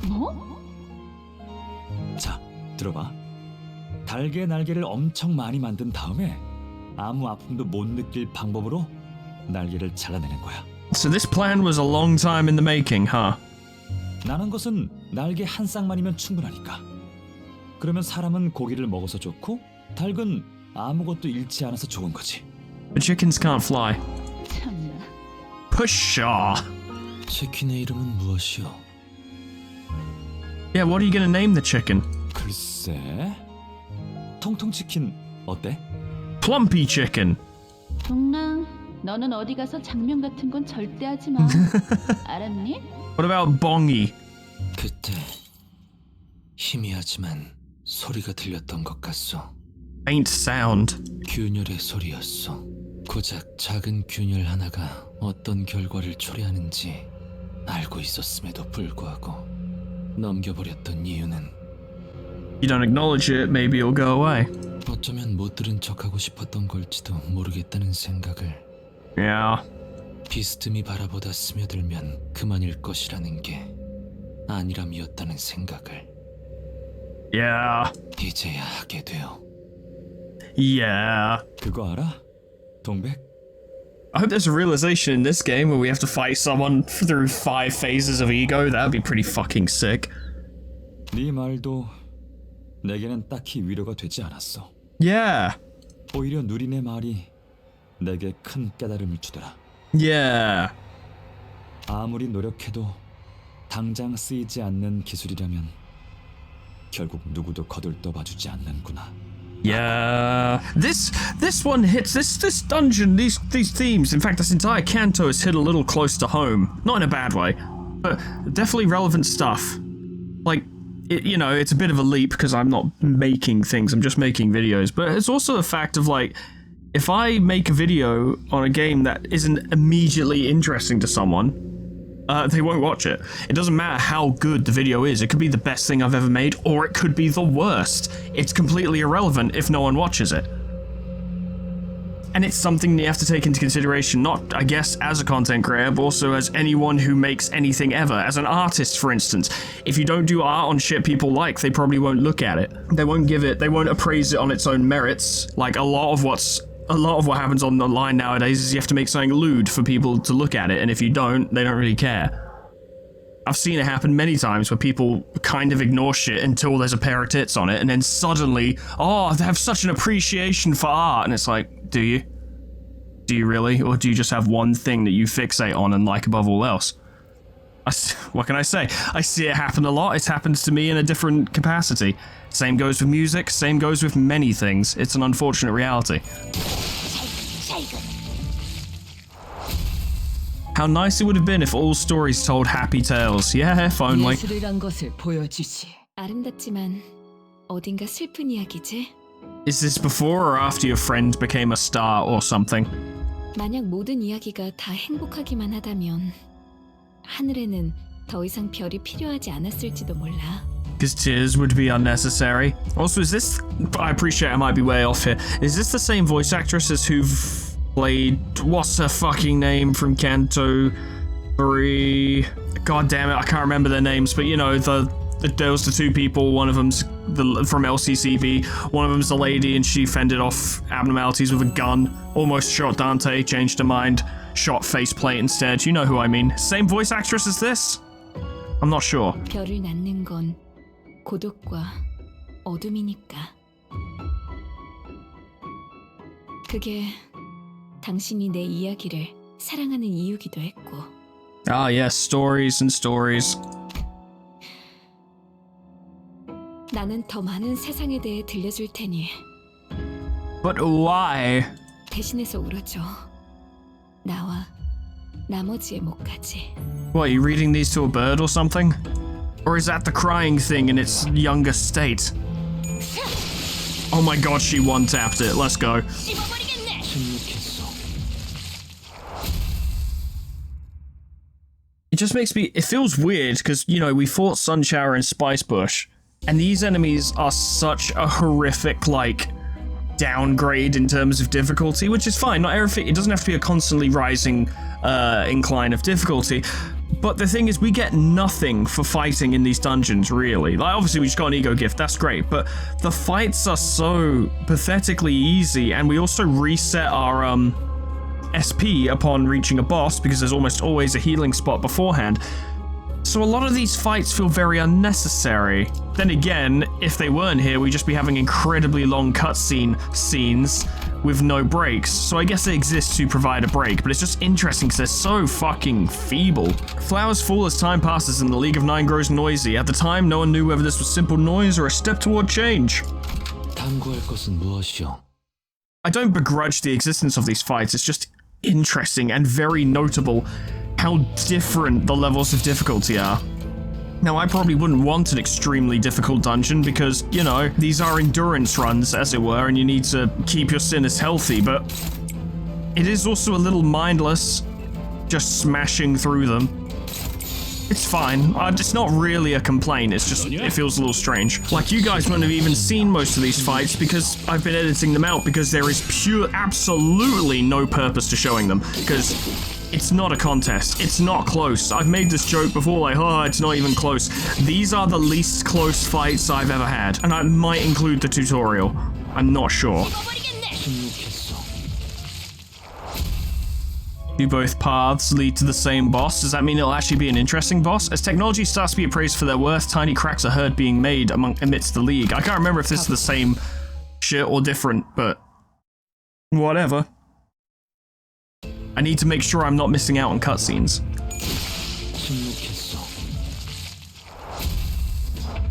뭐? 자, 들어봐. 달개 날개를 엄청 많이 만든 다음에 아무 아픔도 못 느낄 방법으로 날개를 잘라내는 거야. So this plan was a long time in the making, huh? 나는 것은 날개 한 쌍만이면 충분하니까. 그러면 사람은 고기를 먹어서 좋고 닭은 아무것도 잃지 않아서 좋은 거지. But chickens can't fly. 참나. Pshaw. 치킨의 이름은 무엇이오? Yeah, what are you gonna name the chicken? 글쎄... 통통치킨 어때? Plumpy chicken. 동랑, 너는 어디 가서 장면 같은 건 절대 하지 마. 알았니? What about Bongy? 그때 희미하지만 소리가 들렸던 것 같소. Faint sound. 균열의 소리였소. 고작 작은 균열 하나가 어떤 결과를 초래하는지 알고 있었음에도 불구하고 넘겨버렸던 이유는 You don't acknowledge it, maybe it'll go away. 어쩌면 못 들은 척하고 싶었던 걸지도 모르겠다는 생각을 Yeah. 비스듬히 바라보다 스며들면 그만일 것이라는 게 아니람이었다는 생각을 Yeah. 이제야 하게 되어. Yeah. 그거 알아? 동백? I hope there's a realization in this game where we have to fight someone through 5 phases of ego. That would be pretty fucking sick. 네 말도 내게는 딱히 위로가 되지 않았어. Yeah. 오히려 누린의 말이 내게 큰 깨달음을 주더라. Yeah. 아무리 노력해도 당장 쓰이지 않는 기술이라면 결국 누구도 거들떠봐주지 않는구나. Yeah. This one hits this dungeon, these themes. In fact, this entire canto is hit a little close to home. Not in a bad way, but definitely relevant stuff. Like, you know, it's a bit of a leap because I'm not making things, I'm just making videos. But it's also the fact of like, if I make a video on a game that isn't immediately interesting to someone, they won't watch it. It doesn't matter how good the video is. It could be the best thing I've ever made, or it could be the worst. It's completely irrelevant if no one watches it. And it's something you have to take into consideration, not, I guess, as a content creator, but also as anyone who makes anything ever. As an artist, for instance, if you don't do art on shit people like, they probably won't look at it. They won't appraise it on its own merits. Like a lot of what happens on the line nowadays is you have to make something lewd for people to look at it, and if you don't, they don't really care. I've seen it happen many times where people kind of ignore shit until there's a pair of tits on it, and then suddenly, oh, they have such an appreciation for art, and it's like, do you? Do you really? Or do you just have one thing that you fixate on and like above all else? What can I say? I see it happen a lot. It happens to me in a different capacity. Same goes with music, same goes with many things. It's an unfortunate reality. How nice it would have been if all stories told happy tales. Yeah, if only. 예술이란 것을 보여주지. 아름답지만 어딘가 슬픈 이야기지. Is this before or after your friend became a star or something? 만약 모든 이야기가 다 행복하기만 하다면 하늘에는 더 이상 별이 필요하지 않았을지도 몰라. because tears would be unnecessary. Also, is this... I appreciate I might be way off here. Is this the same voice actress as who played... What's her fucking name from Kanto 3? God damn it, I can't remember their names, but you know, there was the two people, one of them's from LCCB, one of them's the lady and she fended off abnormalities with a gun, almost shot Dante, changed her mind, shot faceplate instead. You know who I mean. Same voice actress as this? I'm not sure. 별을 낳는 건 고독과 어둠이니까. 그게 당신이 내 이야기를 사랑하는 이유기도 했고. Ah yes, stories and stories. 나는 더 많은 세상에 대해 들려줄 테니 But why? 대신해서 울어줘. 나와 나머지의 목까지. What, are you reading these to a bird or something? Or is that the crying thing in its younger state? Oh my god, she one-tapped it. Let's go. It just makes me... It feels weird, because, you know, we fought Sunshower and Spicebush, and these enemies are such a horrific, like, downgrade in terms of difficulty, which is fine. Not everything... It doesn't have to be a constantly rising incline of difficulty. But the thing is, we get nothing for fighting in these dungeons, really. Like, obviously, we just got an ego gift, that's great, but the fights are so pathetically easy, and we also reset our, SP upon reaching a boss, because there's almost always a healing spot beforehand. So a lot of these fights feel very unnecessary. Then again, if they weren't here, we'd just be having incredibly long cutscene scenes with no breaks. So I guess they exist to provide a break, but it's just interesting because they're so fucking feeble. Flowers fall as time passes and the League of Nine grows noisy. At the time, no one knew whether this was simple noise or a step toward change. 탐구할 것은 무엇이오? I don't begrudge the existence of these fights, it's just interesting and very notable how different the levels of difficulty are. Now, I probably wouldn't want an extremely difficult dungeon because, you know, these are endurance runs, as it were, and you need to keep your sinners healthy, but it is also a little mindless, just smashing through them. It's fine. It's not really a complaint, it's just, it feels a little strange. Like, you guys wouldn't have even seen most of these fights because I've been editing them out because there is absolutely no purpose to showing them, because it's not a contest. It's not close. I've made this joke before, like, oh, it's not even close. These are the least close fights I've ever had, and I might include the tutorial. I'm not sure. Do both paths lead to the same boss? Does that mean it'll actually be an interesting boss? As technology starts to be appraised for their worth, tiny cracks are heard being made amidst the League. I can't remember if this is the same shit or different, but whatever. I need to make sure I'm not missing out on cutscenes.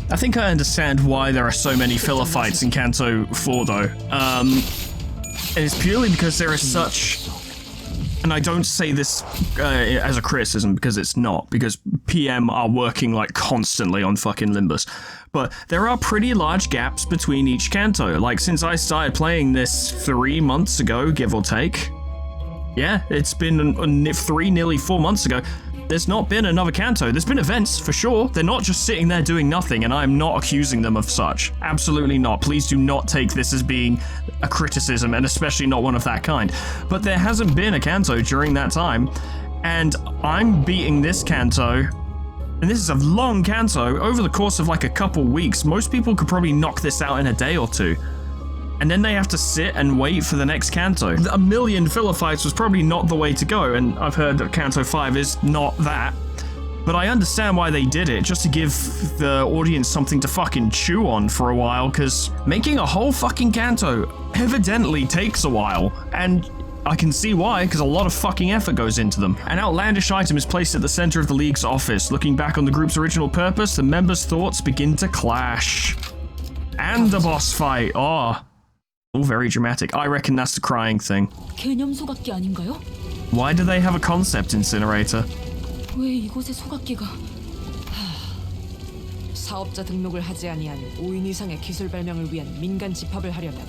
I think I understand why there are so many filler fights in Kanto 4 though. And it's purely because there is such... And I don't say this as a criticism because it's not, because PM are working like constantly on fucking Limbus. But there are pretty large gaps between each Kanto. Like, since I started playing this 3 months ago, give or take. Yeah, it's been nearly 4 months ago. There's not been another Kanto. There's been events, for sure. They're not just sitting there doing nothing, and I'm not accusing them of such. Absolutely not. Please do not take this as being a criticism, and especially not one of that kind. But there hasn't been a Kanto during that time, and I'm beating this Kanto, and this is a long Kanto, over the course of like a couple weeks. Most people could probably knock this out in a day or two. And then they have to sit and wait for the next Kanto. A million filler fights was probably not the way to go, and I've heard that Kanto 5 is not that. But I understand why they did it, just to give the audience something to fucking chew on for a while, because making a whole fucking Kanto evidently takes a while, and I can see why, because a lot of fucking effort goes into them. An outlandish item is placed at the center of the League's office. Looking back on the group's original purpose, the members' thoughts begin to clash. And the boss fight, all very dramatic. I reckon that's the crying thing. 개념 소각기 아닌가요? Why do they have a concept incinerator? 왜 이곳에 소각기가? 사업자 등록을 하지 아니한 5인 이상의 기술 발명을 위한 민간 집합을 하려면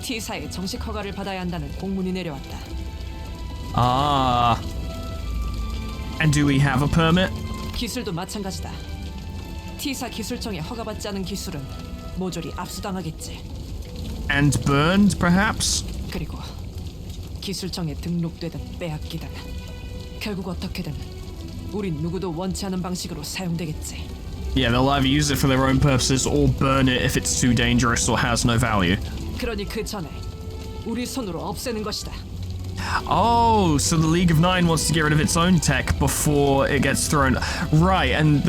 T사의 정식 허가를 받아야 한다는 공문이 내려왔다. Ah. And do we have a permit? 기술도 마찬가지다. T사 기술청에 허가받지 않은 기술은 모조리 압수당하겠지. And burned, perhaps? 그리고 기술청에 등록되든 빼앗기든 결국 어떻게든 우린 누구도 원치 않은 방식으로 사용되겠지. Yeah, they'll either use it for their own purposes or burn it if it's too dangerous or has no value. 그러니 그 전에 우리 손으로 없애는 것이다. Oh, so the League of Nine wants to get rid of its own tech before it gets thrown. Right, and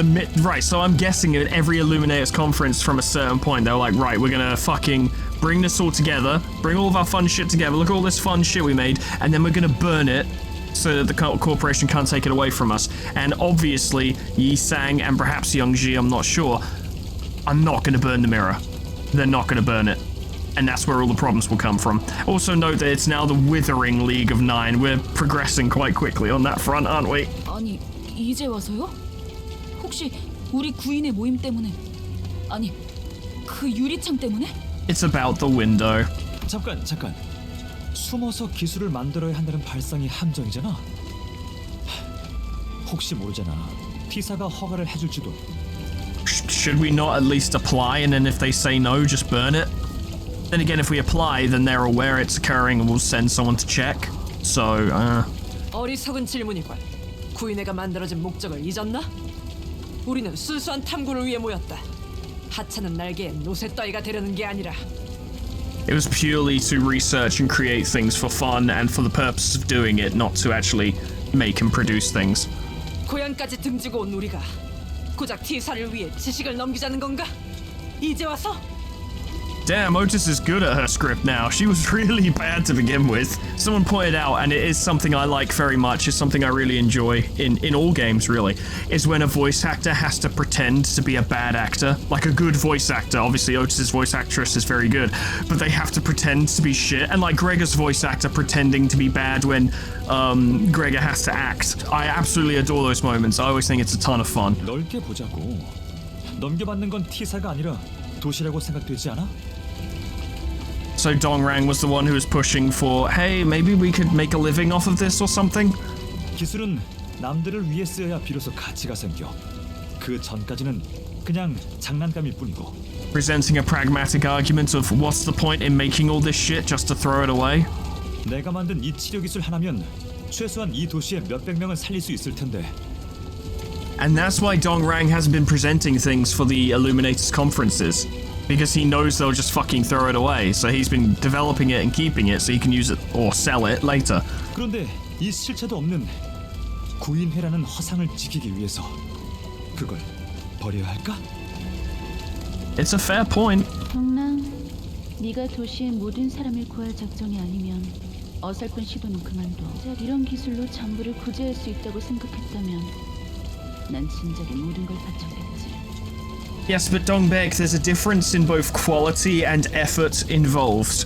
right, so I'm guessing at every Illuminators conference from a certain point, they're like, right, we're gonna fucking bring this all together, bring all of our fun shit together, look at all this fun shit we made, and then we're gonna burn it so that the corporation can't take it away from us. And obviously, Yi Sang and perhaps Young Ji, I'm not sure, are not gonna burn the mirror. They're not gonna burn it. And that's where all the problems will come from. Also note that it's now the Withering League of Nine. We're progressing quite quickly on that front, aren't we? 아니, 이제 와서요? 혹시 우리 구인의 모임 때문에? 아니, 그 유리창 때문에? It's about the window. 잠깐. 숨어서 기술을 만들어야 한다는 발상이 함정이잖아. 혹시 모르잖아. T사가 허가를 해줄지도. Should we not at least apply, and then if they say no, just burn it? Then again, if we apply, then they're aware it's occurring and we'll send someone to check. So, 어리석은 질문이군. 구인회가 만들어진 목적을 잊었나? 우리는 순수한 탐구를 위해 모였다. 하찮은 날개에 노새 따위가 되려는 게 아니라. it was purely to research and create things for fun and for the purpose of doing it, not to actually make and produce things. 고향까지 등지고 온 우리가 고작 T사를 위해 지식을 넘기자는 건가? 이제 와서? Damn, Otis is good at her script now. She was really bad to begin with. Someone pointed out, and it is something I like very much, it's something I really enjoy in all games, really, is when a voice actor has to pretend to be a bad actor. Like a good voice actor. Obviously, Otis's voice actress is very good, but they have to pretend to be shit. And like Gregor's voice actor pretending to be bad when Gregor has to act. I absolutely adore those moments. I always think it's a ton of fun. 넓게 보자고. 넘겨받는 건 T사가 아니라 도시라고 생각되지 않아? So Dongrang was the one who was pushing for, hey, maybe we could make a living off of this or something? 기술은 남들을 위해 쓰여야 비로소 가치가 생겨. 그 전까지는 그냥 장난감일 뿐이고. Presenting a pragmatic argument of what's the point in making all this shit just to throw it away? 내가 만든 이 치료 기술 하나면 최소한 이 도시에 몇백 명은 살릴 수 있을 텐데. And that's why Dongrang hasn't been presenting things for the Illuminators conferences. Because he knows they'll just fucking throw it away. So he's been developing it and keeping it so he can use it or sell it later. 그런데 이 실체도 없는 구인회라는 허상을 지키기 위해서 그걸 버려야 할까? It's a fair point. 동랑, 네가 도시의 모든 사람을 구할 작정이 아니면 어설픈 시도는 그만둬. 이런 기술로 전부를 구제할 수 있다고 생각했다면 난 진작에 모든 걸 바쳤겠지. Yes, but Dongbek, there's a difference in both quality and effort involved.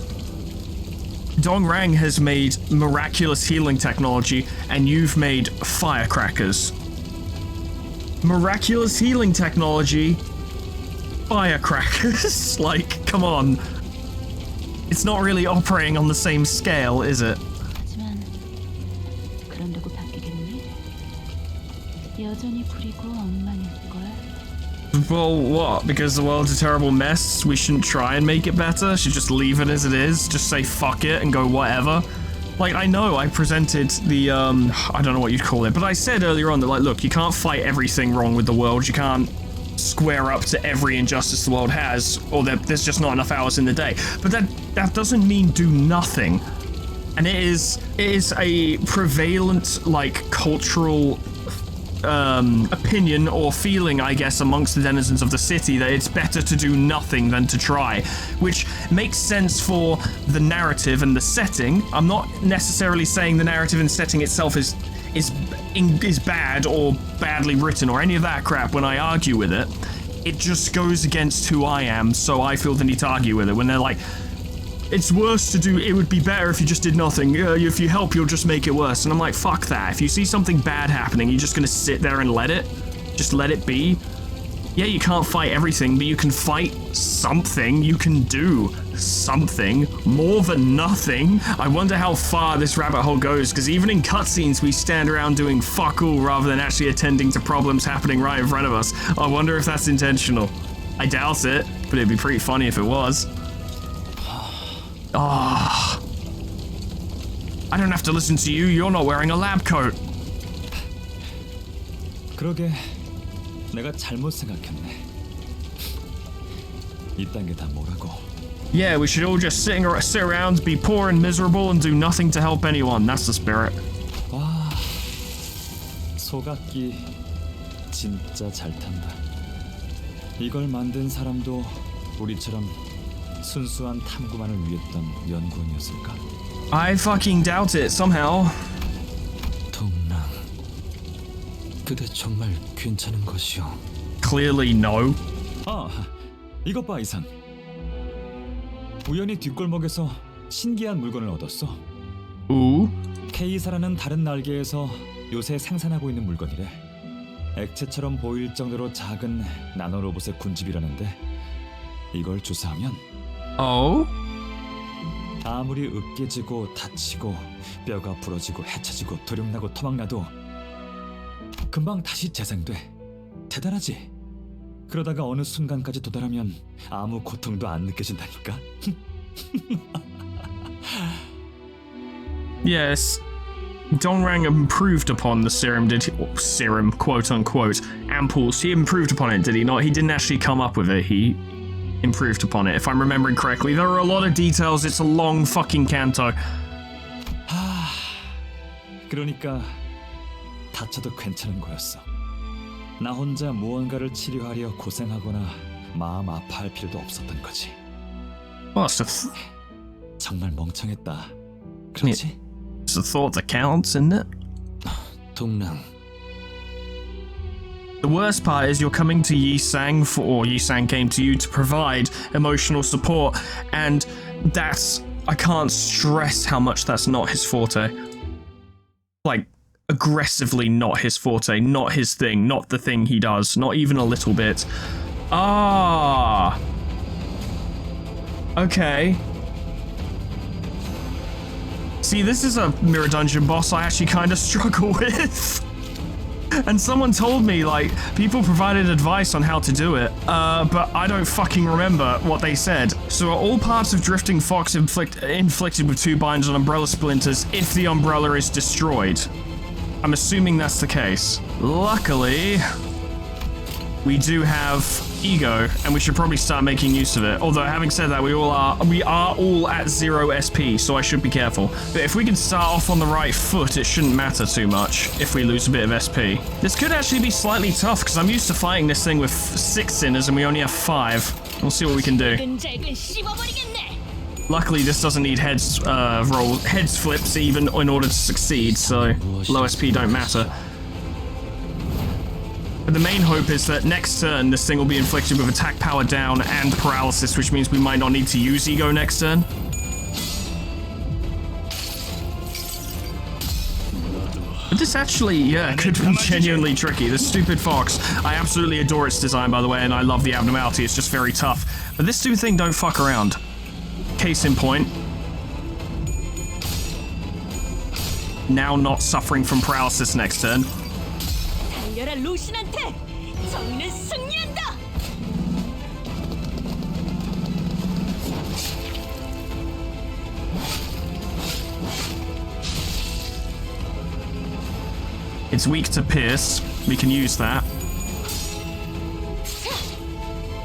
Dongrang has made miraculous healing technology, and you've made firecrackers. Miraculous healing technology, firecrackers? Like, come on. It's not really operating on the same scale, is it? 하지만 그런다고 바뀌겠니? 여전히 구리고 엉망일걸. Well, what? Because the world's a terrible mess, we shouldn't try and make it better? Should just leave it as it is? Just say fuck it and go whatever? Like, I know I presented the, I don't know what you'd call it, but I said earlier on that, like, look, you can't fight everything wrong with the world, you can't square up to every injustice the world has, or there's just not enough hours in the day. But that doesn't mean do nothing. And it is a prevalent, like, cultural opinion or feeling, I guess, amongst the denizens of the city that it's better to do nothing than to try, which makes sense for the narrative and the setting. I'm not necessarily saying the narrative and setting itself is bad or badly written or any of that crap when I argue with it. It just goes against who I am, so I feel the need to argue with it when they're like, it's worse to do, it would be better if you just did nothing. If you help, you'll just make it worse. And I'm like, fuck that. If you see something bad happening, you're just gonna sit there and let it? Just let it be? Yeah, you can't fight everything, but you can fight something. You can do something. More than nothing. I wonder how far this rabbit hole goes, because even in cutscenes, we stand around doing fuck all rather than actually attending to problems happening right in front of us. I wonder if that's intentional. I doubt it, but it'd be pretty funny if it was. Ah. I don't have to listen to you. You're not wearing a lab coat. 그러게 내가 잘못 생각했네. 이딴 게 다 뭐라고? Yeah, we should all just sit around, be poor and miserable, and do nothing to help anyone. That's the spirit. 와, 소각기 진짜 잘 탄다. 이걸 만든 사람도 우리처럼 순수한 탐구만을 위했던 연구원이었을까? I fucking doubt it, somehow. 동랑, 그대 정말 괜찮은 것이오? Clearly no. 아, 이것 봐 이상. 우연히 뒷골목에서 신기한 물건을 얻었어. Ooh. K사라는 다른 날개에서 요새 생산하고 있는 물건이래. 액체처럼 보일 정도로 작은 나노로봇의 군집이라는데 이걸 주사하면 Oh? 아무리 으깨지고 다치고 뼈가 부러지고 해쳐지고 도륙나고 토막나도 금방 다시 재생돼. 대단하지? 그러다가 어느 순간까지 도달하면 아무 고통도 안 느껴진다니까. Yes. Dongrang improved upon the serum, serum, quote unquote, ampoules. He improved upon it, did he not? He didn't actually come up with it. He improved upon it, if I'm remembering correctly. There are a lot of details. It's a long fucking canto. 그러니까 다쳐도 괜찮은 거였어. 나 혼자 무언가를 치료하려 고생하거나 마음 아파할 필요도 없었던 거지. Well, 정말 멍청했다. 그렇지? it's the thought that counts, isn't it? 동랑, The worst part is you're coming to Yi-Sang or Yi-Sang came to you to provide emotional support, and that's, I can't stress how much that's not his forte. Like, aggressively not his forte, not his thing, not the thing he does, not even a little bit. Ah. Okay. See, this is a Mirror Dungeon boss I actually kind of struggle with. And someone told me, like, people provided advice on how to do it, but I don't fucking remember what they said. So are all parts of Drifting Fox inflicted with 2 binds on umbrella splinters if the umbrella is destroyed? I'm assuming that's the case. Luckily, we do have ego, and we should probably start making use of it. Although, having said that, we are all at 0 SP, so I should be careful. But if we can start off on the right foot, it shouldn't matter too much if we lose a bit of SP. This could actually be slightly tough, because I'm used to fighting this thing with 6 sinners, and we only have 5. We'll see what we can do. Luckily, this doesn't need heads flips even in order to succeed, so low SP don't matter. But the main hope is that next turn, this thing will be inflicted with attack power down and paralysis, which means we might not need to use ego next turn. But this actually, yeah, could be genuinely tricky. This stupid fox, I absolutely adore its design, by the way, and I love the abnormality. It's just very tough. But this stupid thing don't fuck around. Case in point. Now not suffering from paralysis next turn. It's weak to pierce. We can use that.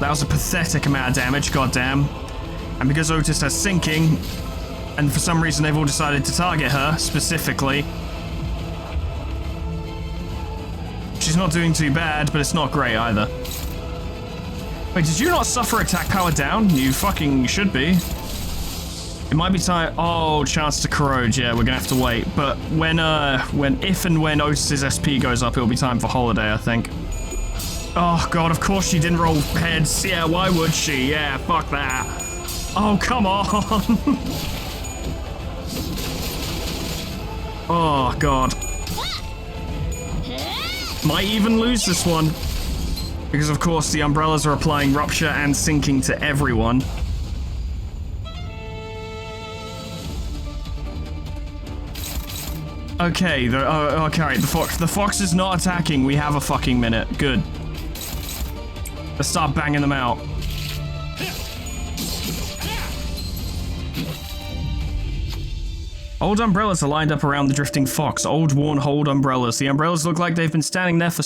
That was a pathetic amount of damage, goddamn. And because Otis has sinking, and for some reason they've all decided to target her specifically, she's not doing too bad, but it's not great either. Wait, did you not suffer attack power down? You fucking should be. It might be time. Oh, chance to corrode. Yeah, we're gonna have to wait. But if and when Otis's SP goes up, it'll be time for holiday, I think. Oh god, of course she didn't roll heads. Yeah, why would she? Yeah, fuck that. Oh, come on. Oh god. Might even lose this one. Because of course the umbrellas are applying rupture and sinking to everyone. Okay, the fox is not attacking. We have a fucking minute. Good. Let's start banging them out. Old umbrellas are lined up around the drifting fox. Old, worn, old umbrellas. The umbrellas look like they've been standing there for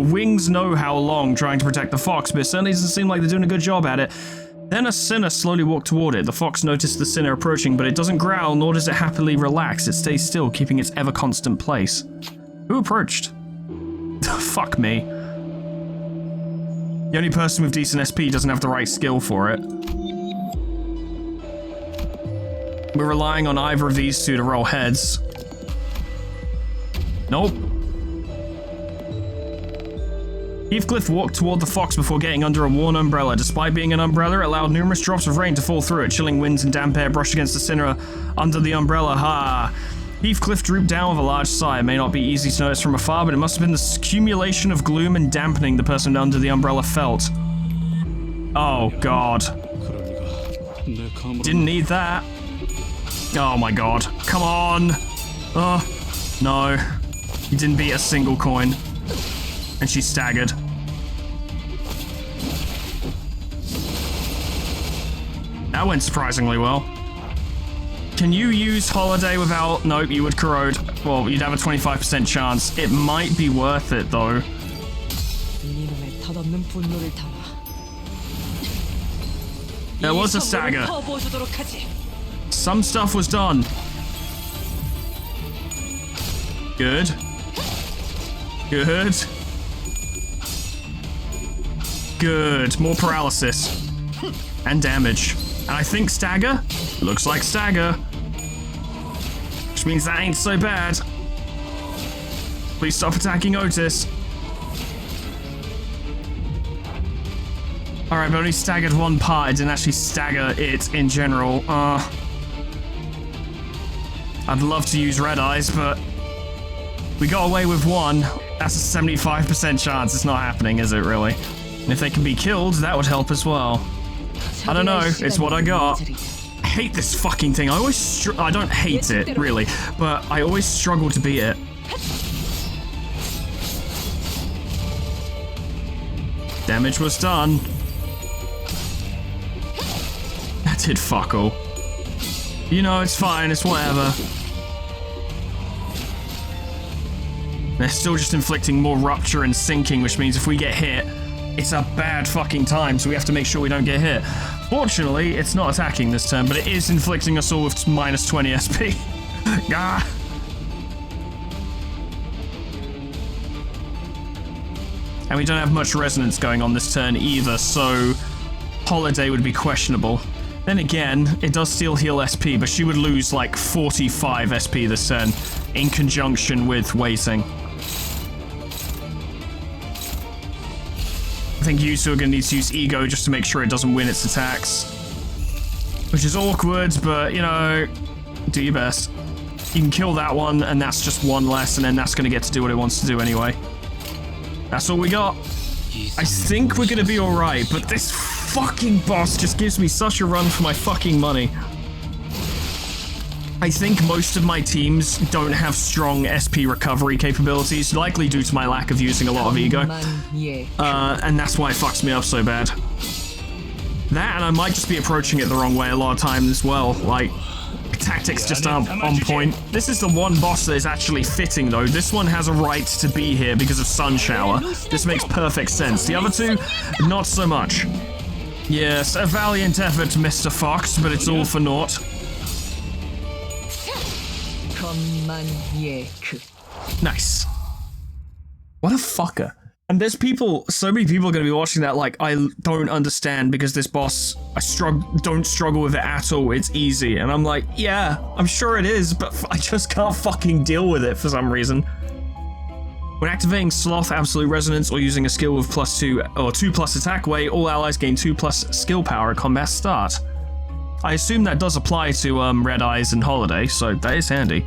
wings know how long, trying to protect the fox, but it certainly doesn't seem like they're doing a good job at it. Then a sinner slowly walked toward it. The fox noticed the sinner approaching, but it doesn't growl, nor does it happily relax. It stays still, keeping its ever-constant place. Who approached? Fuck me. The only person with decent SP doesn't have the right skill for it. We're relying on either of these two to roll heads. Nope. Heathcliff walked toward the fox before getting under a worn umbrella. Despite being an umbrella, it allowed numerous drops of rain to fall through it. Chilling winds and damp air brushed against the sinner under the umbrella. Ha! Heathcliff drooped down with a large sigh. It may not be easy to notice from afar, but it must have been the accumulation of gloom and dampening the person under the umbrella felt. Oh, God. Didn't need that. Oh my God. Come on. Oh, no. He didn't beat a single coin. And she staggered. That went surprisingly well. Can you use Holiday without... Nope, you would corrode. Well, you'd have a 25% chance. It might be worth it, though. There was a stagger. Some stuff was done. Good. Good. Good. More paralysis. And damage. And I think stagger? Looks like stagger. Which means that ain't so bad. Please stop attacking Otis. Alright, but only staggered one part. I didn't actually stagger it in general. I'd love to use red eyes, but we got away with one. That's a 75% chance. It's not happening, is it really? And if they can be killed, that would help as well. I don't know. It's what I got. I hate this fucking thing. I always I don't hate it, really, but I always struggle to beat it. Damage was done. That did fuck all. You know, it's fine. It's whatever. They're still just inflicting more rupture and sinking, which means if we get hit, it's a bad fucking time, so we have to make sure we don't get hit. Fortunately, it's not attacking this turn, but it is inflicting us all with minus 20 SP. Ah. And we don't have much resonance going on this turn either, so Holiday would be questionable. Then again, it does still heal SP, but she would lose like 45 SP this turn in conjunction with waiting. I think you two are going to need to use Ego just to make sure it doesn't win its attacks. Which is awkward, but, you know, do your best. You can kill that one, and that's just one less, and then that's going to get to do what it wants to do anyway. That's all we got. I think we're going to be alright, but this fucking boss just gives me such a run for my fucking money. I think most of my teams don't have strong SP recovery capabilities, likely due to my lack of using a lot of Ego. And that's why it fucks me up so bad. That, and I might just be approaching it the wrong way a lot of times as well. Like, tactics just aren't on point. This is the one boss that is actually fitting, though. This one has a right to be here because of Sun Shower. This makes perfect sense. The other two, not so much. Yes, a valiant effort, Mr. Fox, but it's all for naught. Nice. What a fucker. And there's people, so many people are going to be watching that like, I don't understand because this boss, I don't struggle with it at all, it's easy. And I'm like, yeah, I'm sure it is, but I just can't fucking deal with it for some reason. When activating Sloth, Absolute Resonance, or using a skill with +2 or 2+ attack weight, all allies gain 2+ skill power at combat start. I assume that does apply to Red Eyes and Holiday, so that is handy.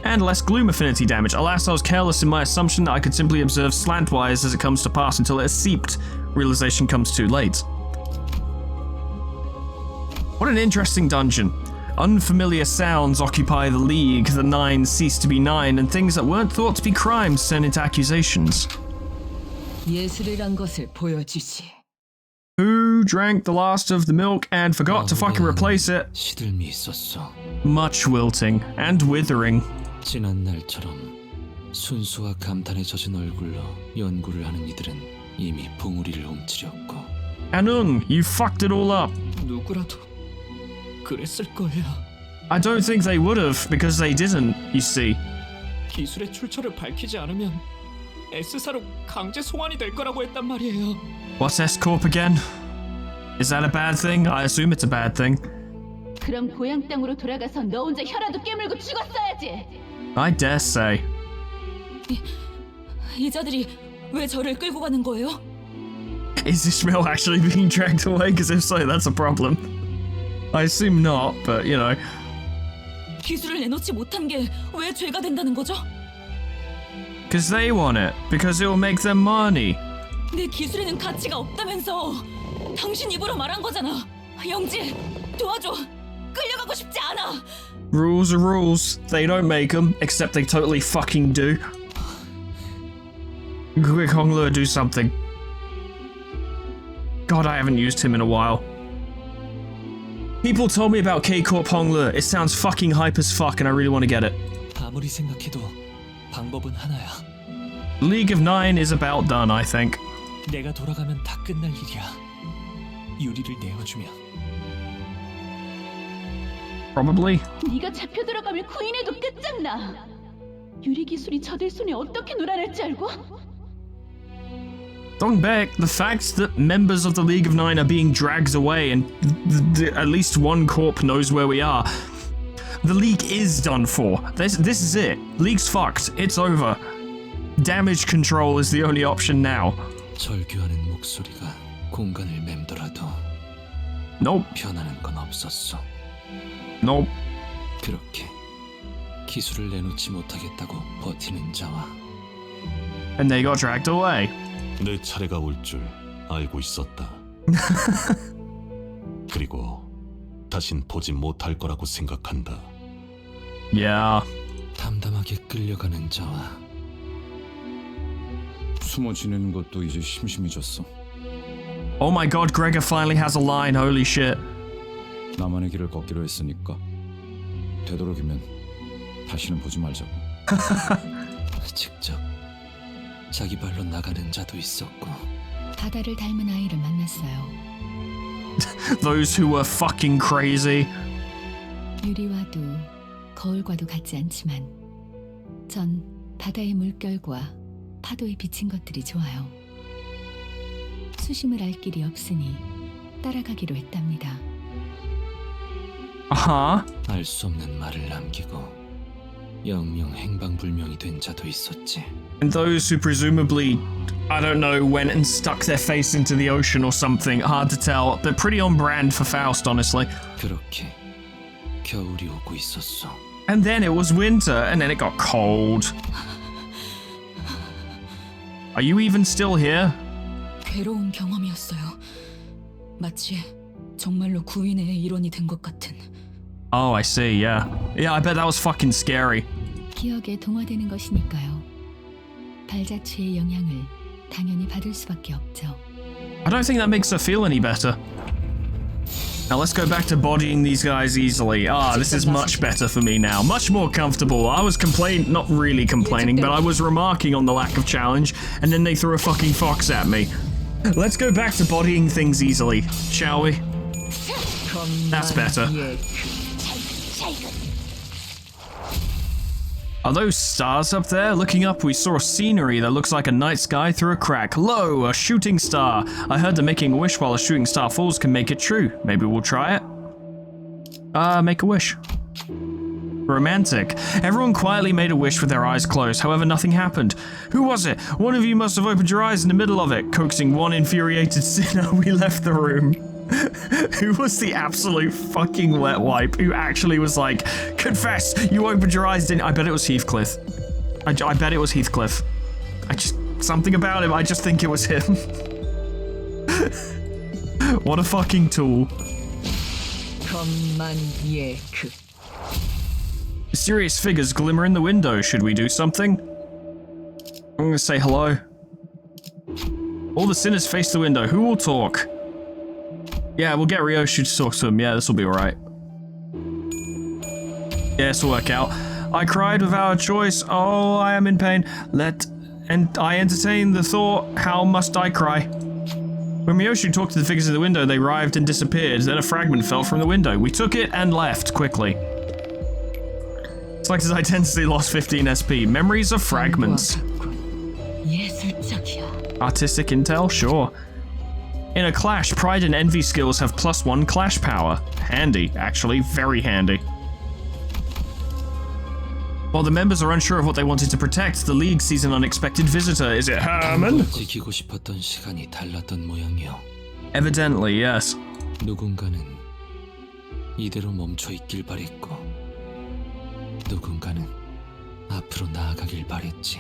and less gloom affinity damage. Alas, I was careless in my assumption that I could simply observe slantwise as it comes to pass until it has seeped. Realization comes too late. What an interesting dungeon. Unfamiliar sounds occupy the League, the Nine cease to be nine, and things that weren't thought to be crimes turn into accusations. 예술이란 것을 보여주지. Who drank the last of the milk and forgot to fucking replace it? 시들미 있었어. Much wilting and withering. 지난 날처럼 순수와 감탄에 젖은 얼굴로 연구를 하는 이들은 이미 봉우리를 훔치렸고. Anung, you fucked it all up. 누구라도 그랬을 거야. I don't think they would have, because they didn't, you see. 기술의 출처를 밝히지 않으면 S사로 강제 송환이 될 거라고 했단 말이에요. What's S-Corp again? Is that a bad thing? I assume it's a bad thing. 그럼 고향 땅으로 돌아가서 너 혼자 혀라도 깨물고 죽었어야지. I dare say. 이 자들이 왜 저를 끌고 가는 거예요? Is Ishmael actually being dragged away? Because if so, that's a problem. I assume not, but you know. 기술을 내놓지 못한 게 왜 죄가 된다는 거죠? Because they want it. Because it will make them money. 내 기술에는 가치가 없다면서. 당신 입으로 말한 거잖아. 영지, 도와줘. 끌려가고 싶지 않아. Rules are rules. They don't make them, except they totally fucking do. Quick, Honglur, do something. God, I haven't used him in a while. People told me about K-Corp Honglur. It sounds fucking hype as fuck and I really want to get it. 아무리 생각해도 방법은 하나야. League of Nine is about done, I think. 내가 돌아가면 다 끝날 일이야. 유리를 내어주면. Probably. 네가 잡혀 들어가면 구인해도 끝장나. 유리 기술이 저들 손에 어떻게 놀아날지 알고? Dongbaek, the fact that members of the League of Nine are being dragged away and at least one corp knows where we are. The League is done for. This is it. League's fucked. It's over. Damage control is the only option now. 절규하는 목소리가 공간을 맴돌아도 Nope. 변하는 건 없었어. Nope. 그렇게 기술을 내놓지 못하겠다고 버티는 자와 And they got dragged away. 내 차례가 올 줄 알고 있었다. 그리고 다신 보지 못할 거라고 생각한다. Yeah. 담담하게 끌려가는 자와 숨어 지내는 것도 이제 심심해졌어. Oh my god, Gregor finally has a line. Holy shit. 나만의 길을 걷기로 했으니까 되도록이면 다시는 보지 말자고. 직접 자기 발로 나가는 자도 있었고. 바다를 닮은 아이를 만났어요. Those who were fucking crazy. 유리와도 거울과도 같지 않지만 전 바다의 물결과 파도에 비친 것들이 좋아요. 수심을 알 길이 없으니 따라가기로 했답니다. Uh-huh. 알 수 없는 말을 남기고 영영 행방불명이 된 자도 있었지. And those who presumably, I don't know, went and stuck their face into the ocean or something. Hard to tell. They're pretty on brand for Faust, honestly. 그렇게 겨울이 오고 있었어. And then it was winter, and then it got cold. Are you even still here? 괴로운 경험이었어요. 마치 정말로 구인의 일원이 된 것 같은. Oh, I see, yeah. Yeah, I bet that was fucking scary. 기억에 동화되는 것이니까요. 발자취의 영향을 당연히 받을 수밖에 없죠. I don't think that makes her feel any better. Now let's go back to bodying these guys easily. Ah, this is much better for me now. Much more comfortable. I was not really complaining, but I was remarking on the lack of challenge, and then they threw a fucking fox at me. Let's go back to bodying things easily, shall we? That's better. Are those stars up there? Looking up, we saw scenery that looks like a night sky through a crack. Lo, a shooting star. I heard that making a wish while a shooting star falls can make it true. Maybe we'll try it? Make a wish. Romantic. Everyone quietly made a wish with their eyes closed, however nothing happened. Who was it? One of you must have opened your eyes in the middle of it. Coaxing one infuriated sinner, we left the room. Who was the absolute fucking wet wipe who actually was like, confess, you opened your eyes, didn't? I bet it was Heathcliff. I bet it was Heathcliff. Something about him, I just think it was him. What a fucking tool. Mysterious figures glimmer in the window. Should we do something? I'm gonna say hello. All the sinners face the window. Who will talk? Yeah, we'll get Ryoshu to talk to him. Yeah, this will be alright. Yeah, this will work out. I cried without a choice. Oh, I am in pain. And I entertain the thought, how must I cry? When Ryoshu talked to the figures in the window, they writhed and disappeared. Then a fragment fell from the window. We took it and left quickly. It's like his identity lost 15 SP. Memories of fragments. Artistic intel? Sure. In a clash, pride and envy skills have +1 clash power. Handy, actually, very handy. While the members are unsure of what they wanted to protect, the League sees an unexpected visitor. Is it Herman? 지키고 싶었던 시간이 달랐던 모양이요. Evidently, yes. 누군가는 이대로 멈춰 있길 바랬고, 누군가는 앞으로 나아가길 바랬지.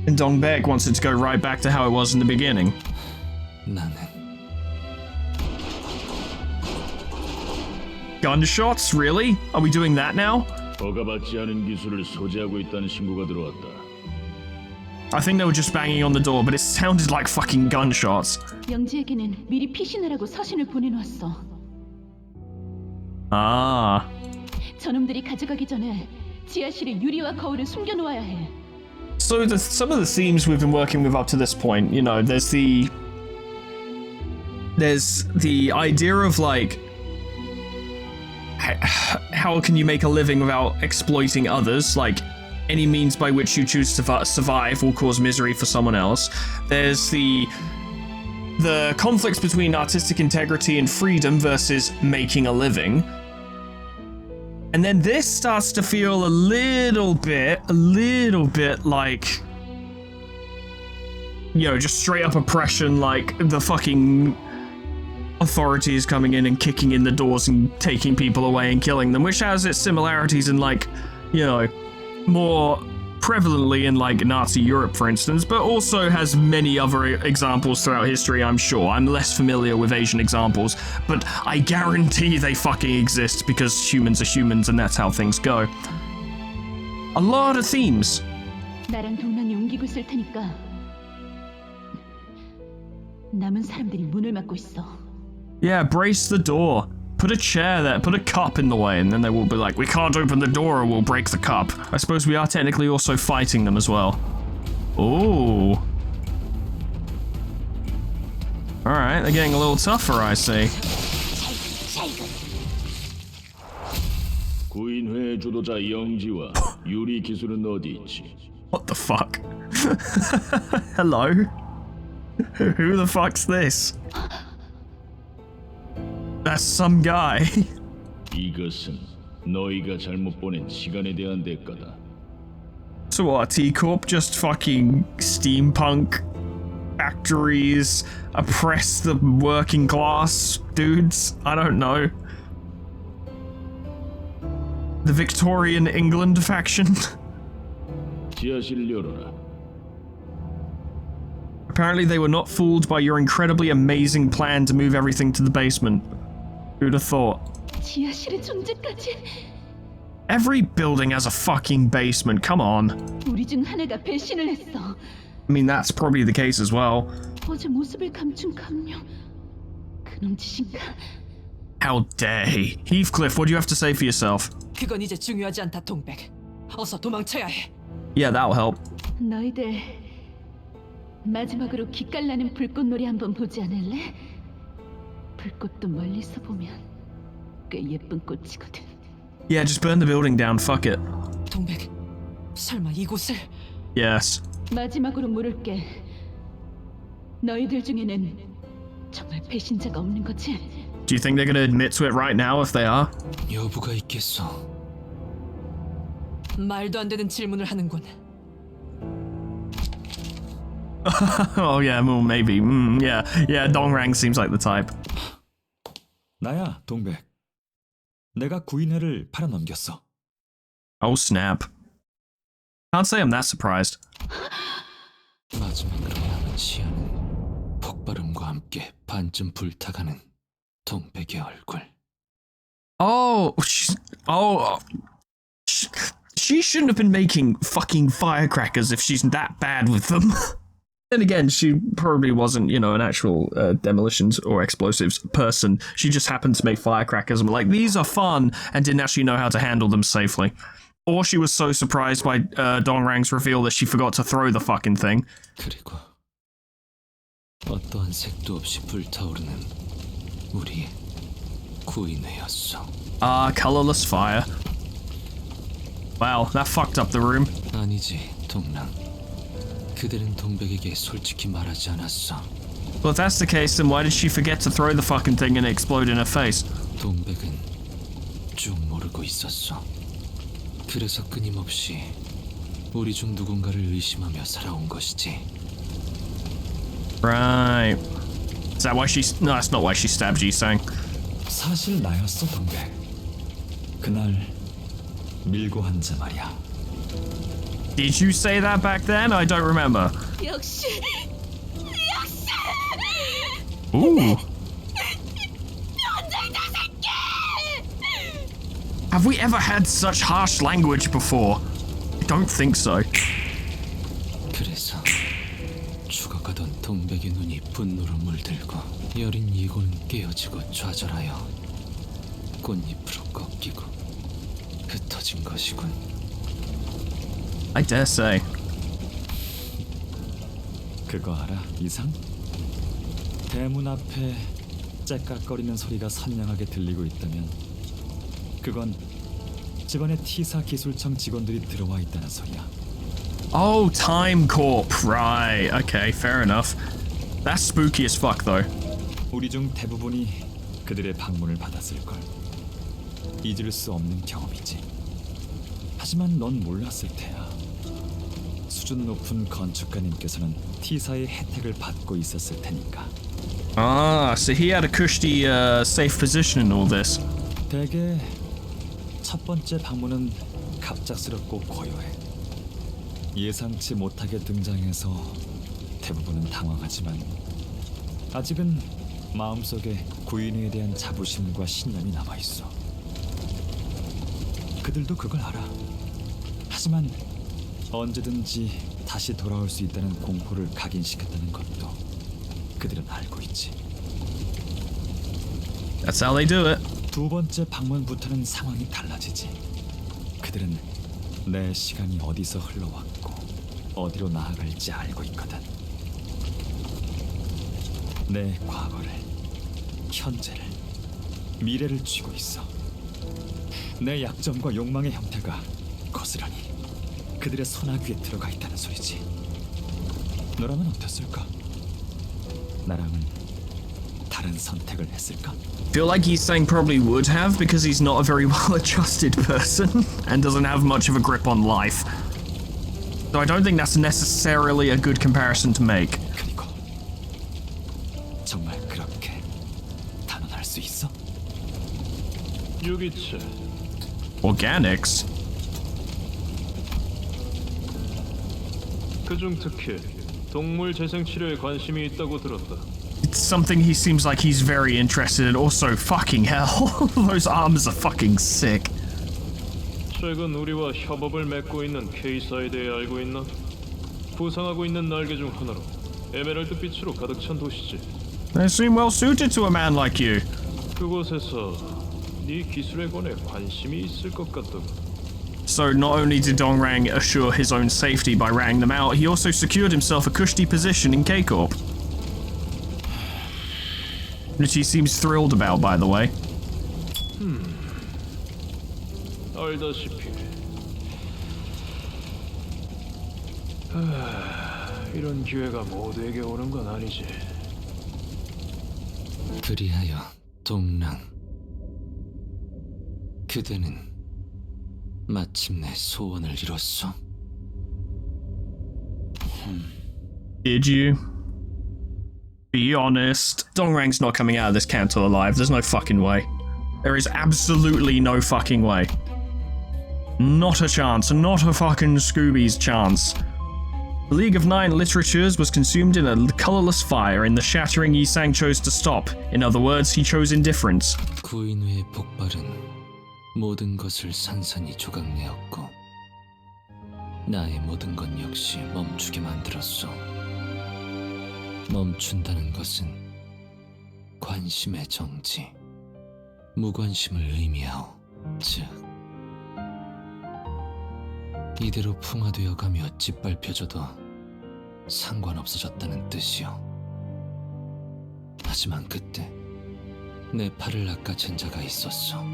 And Dongbek wants it to go right back to how it was in the beginning. 나는 Gunshots? Really? Are we doing that now? 허가받지 않은 기술을 소지하고 있다는 신고가 들어왔다. I think they were just banging on the door, but it sounded like fucking gunshots. 영지에게는 미리 피신하라고 서신을 보내놓았어. Ah. 저놈들이 가져가기 전에 지하실에 유리와 거울을 숨겨놓아야 해. So some of the themes we've been working with up to this point, you know, there's the idea of like, how can you make a living without exploiting others? Like, any means by which you choose to survive will cause misery for someone else. There's the conflicts between artistic integrity and freedom versus making a living. And then this starts to feel a little bit like, you know, just straight up oppression, like the fucking authorities coming in and kicking in the doors and taking people away and killing them, which has its similarities in, like, you know, more prevalently in like Nazi Europe, for instance, but also has many other examples throughout history, I'm sure. I'm less familiar with Asian examples, but I guarantee they fucking exist because humans are humans and that's how things go. A lot of themes. 나랑 동란이 옮기고 있을 테니까 남은 사람들이 문을 막고 있어. Yeah, brace the door. Put a chair there, put a cup in the way, and then they will be like, we can't open the door or we'll break the cup. I suppose we are technically also fighting them as well. Ooh. Alright, they're getting a little tougher, I see. 구인회 주도자 영지와 유리 기술은 어디 있지? What the fuck? Hello? Who the fuck's this? That's some guy. 이것은 너희가 잘못 보낸 시간에 대한 대가다. So what, T-Corp just fucking steampunk factories, oppress the working class dudes? I don't know. The Victorian England faction? 지하실 열어라. Apparently they were not fooled by your incredibly amazing plan to move everything to the basement. Who'd have thought? 지하실의 존재까지. Every building has a fucking basement, come on. 우리 중 하나가 배신을 했어. I mean, that's probably the case as well. 어제 모습을 감춘 감명. 그놈 짓인가? How dare he? Heathcliff, what do you have to say for yourself? 그건 이제 중요하지 않다, 동백. 어서 도망쳐야 해. Yeah, that'll help. 너희들 마지막으로 기깔나는 불꽃놀이 한번 보지 않을래? 불꽃도 멀리서 보면 꽤 예쁜 꽃이거든. Yeah, just burn the building down, fuck it. 동백, 설마 이곳을? Yes. 마지막으로 물을게. 너희들 중에는 정말 배신자가 없는 거지? Do you think they're gonna admit to it right now if they are? 여부가 있겠어. 말도 안 되는 질문을 하는군. Oh yeah, well maybe. Yeah, Dongrang seems like the type. 나야, 동백. 내가 구인회를 팔아넘겼어. Oh snap. Can't say I'm that surprised. 마지막으로 남은 시야는 폭발음과 함께 반쯤 불타가는 동백의 얼굴. Oh, she shouldn't have been making fucking firecrackers if she's that bad with them. Then again, she probably wasn't, you know, an actual demolitions or explosives person. She just happened to make firecrackers and were like, these are fun, and didn't actually know how to handle them safely. Or she was so surprised by Dongrang's reveal that she forgot to throw the fucking thing. 그리고 어떠한 색도 없이 불타오르는 우리의 구인회였어. Colorless fire. Wow, that fucked up the room. 아니지, 동랑. 그들은 동백에게 솔직히 말하지 않았어. Well, if that's the case, then why did she forget to throw the fucking thing and explode in her face? 동백은 쭉 모르고 있었어. 그래서 끊임없이 우리 중 누군가를 의심하며 살아온 것이지. Right. Is that why she... No, that's not why she stabbed Jisang. 사실 나였어, 동백. 그날 밀고 한 자 말이야. Did you say that back then? I don't remember. 역시 Ooh. Have we ever had such harsh language before? I don't think so. 그래서 죽어가던 동백의 눈이 분노로 물들고 여린 이고는 깨어지고 좌절하여 꽃잎으로 꺾이고 흩어진 것이군. I dare say. 그거 알아, 이상? 대문 앞에 째깍거리는 소리가 선명하게 들리고 있다면 그건 집안의 T사 기술청 직원들이 들어와 있다는 소리야. Oh, Time Corp. Right. Okay, fair enough. That's spooky as fuck, though. 우리 중 대부분이 그들의 방문을 받았을걸. 잊을 수 없는 경험이지. 하지만 넌 몰랐을 테야. 수준 높은 건축가님께서는 T사의 혜택을 받고 있었을 테니까. Ah, so he had a cushy, safe position in all this. 대개 첫 번째 방문은 갑작스럽고 고요해. 예상치 못하게 등장해서 대부분은 당황하지만 아직은 마음속에 구인에 대한 자부심과 신념이 남아있어. 그들도 그걸 알아. 하지만 언제든지 다시 돌아올 수 있다는 공포를 각인시켰다는 것도 그들은 알고 있지. That's how they do it. 두 번째 방문부터는 상황이 달라지지. 그들은 내 시간이 어디서 흘러왔고 어디로 나아갈지 알고 있거든. 내 과거를, 현재를, 미래를 쥐고 있어. 내 약점과 욕망의 형태가 거스르니 그들의 소나귀에 들어가 있다는 소리지. 너라면 어땠을까? 나랑은 다른 선택을 했을까? Feel like he's saying probably would have because he's not a very well-adjusted person and doesn't have much of a grip on life. So I don't think that's necessarily a good comparison to make. 그리고 정말 그렇게 단언할 수 있어? 유기체, Organics? 그중 특히 동물 재생 치료에 관심이 있다고 들었다. It's something he seems like he's very interested in. Also, fucking hell, those arms are fucking sick. 최근 우리와 협업을 맺고 있는 K사에 대해 알고 있나? 부상하고 있는 날개 중 하나로 에메랄드 빛으로 가득 찬 도시지. They seem well suited to a man like you. 그곳에서 네 기술에 관해 관심이 있을 것 같다고. So not only did Dongrang assure his own safety by ratting them out, he also secured himself a cushy position in K-Corp. Which he seems thrilled about, by the way. 알다시피 이런 기회가 모두에게 오는 건 아니지. 그리하여 동랑 그대는 마침내 소원을 이뤘어. Did you? Be honest. Dongrang's not coming out of this council alive. There's no fucking way. There is absolutely no fucking way. Not a chance. Not a fucking Scooby's chance. The League of Nine Literatures was consumed in a colourless fire. In the shattering, Yisang chose to stop. In other words, he chose indifference. 구인회의 폭발은 모든 것을 산산이 조각내었고 나의 모든 것 역시 멈추게 만들었어. 멈춘다는 것은 관심의 정지, 무관심을 의미하오. 즉, 이대로 풍화되어 가며 짓밟혀져도 상관없어졌다는 뜻이오. 하지만 그때 내 팔을 낚아챈 자가 있었어.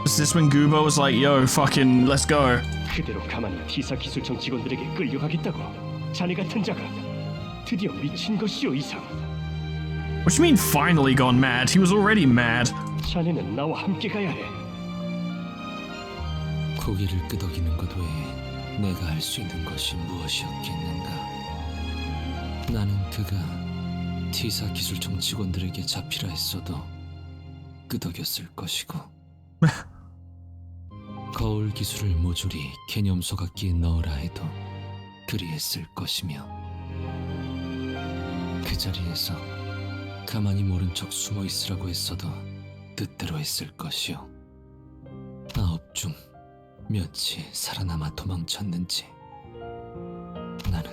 Is this when Gubo was like, yo, fucking, let's go? 그대로 가만히 T사 기술청 직원들에게 끌려가겠다고. 자네 같은 자가 드디어 미친 것이오, 이상. What do you mean finally gone mad? He was already mad. 자네는 나와 함께 가야 해. 고개를 끄덕이는 것 외에 내가 할 수 있는 것이 무엇이었겠는가? 나는 그가 T사 기술청 직원들에게 잡히라 했어도 끄덕였을 것이고 거울 기술을 모조리 개념 소각기에 넣으라 해도 그리했을 것이며 그 자리에서 가만히 모른 척 숨어 있으라고 했어도 뜻대로 했을 것이요. 9 중 몇이 살아남아 도망쳤는지 나는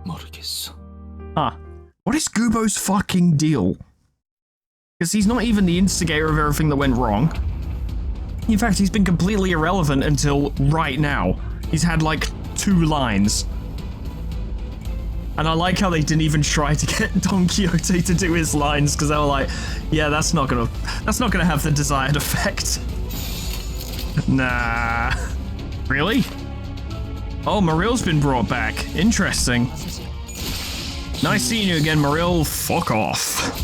모르겠어. What is Gubo's fucking deal? Because he's not even the instigator of everything that went wrong. In fact, he's been completely irrelevant until right now. He's had like 2 lines. And I like how they didn't even try to get Don Quixote to do his lines because they were like, yeah, that's not gonna have the desired effect. Nah. Really? Oh, Maril's been brought back. Interesting. Nice seeing you again, Maril. Fuck off.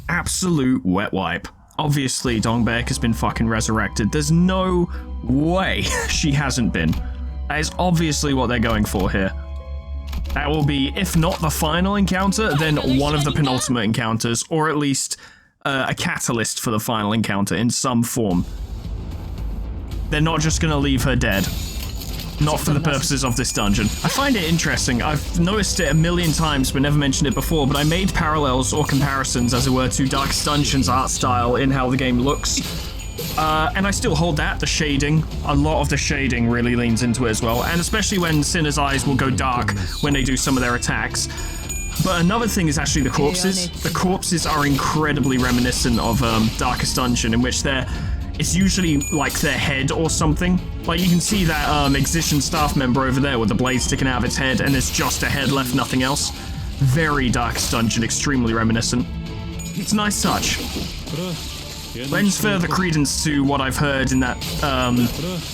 Absolute wet wipe. Obviously, Dongbaek has been fucking resurrected. There's no way she hasn't been. That is obviously what they're going for here. That will be, if not the final encounter, then one of the penultimate encounters, or at least a catalyst for the final encounter in some form. They're not just going to leave her dead. Not for the purposes of this dungeon. I find it interesting. I've noticed it a million times but never mentioned it before, but I made parallels or comparisons, as it were, to Darkest Dungeon's art style in how the game looks. And I still hold that. The shading, a lot of the shading really leans into it as well, and especially when Sinner's eyes will go dark when they do some of their attacks. But another thing is actually the corpses. The corpses are incredibly reminiscent of Darkest Dungeon, in which it's usually like their head or something. Like you can see that Excision staff member over there with the blade sticking out of its head, and there's just a head left, nothing else. Very Darkest Dungeon, extremely reminiscent. It's a nice touch. Lends further credence to what I've heard in that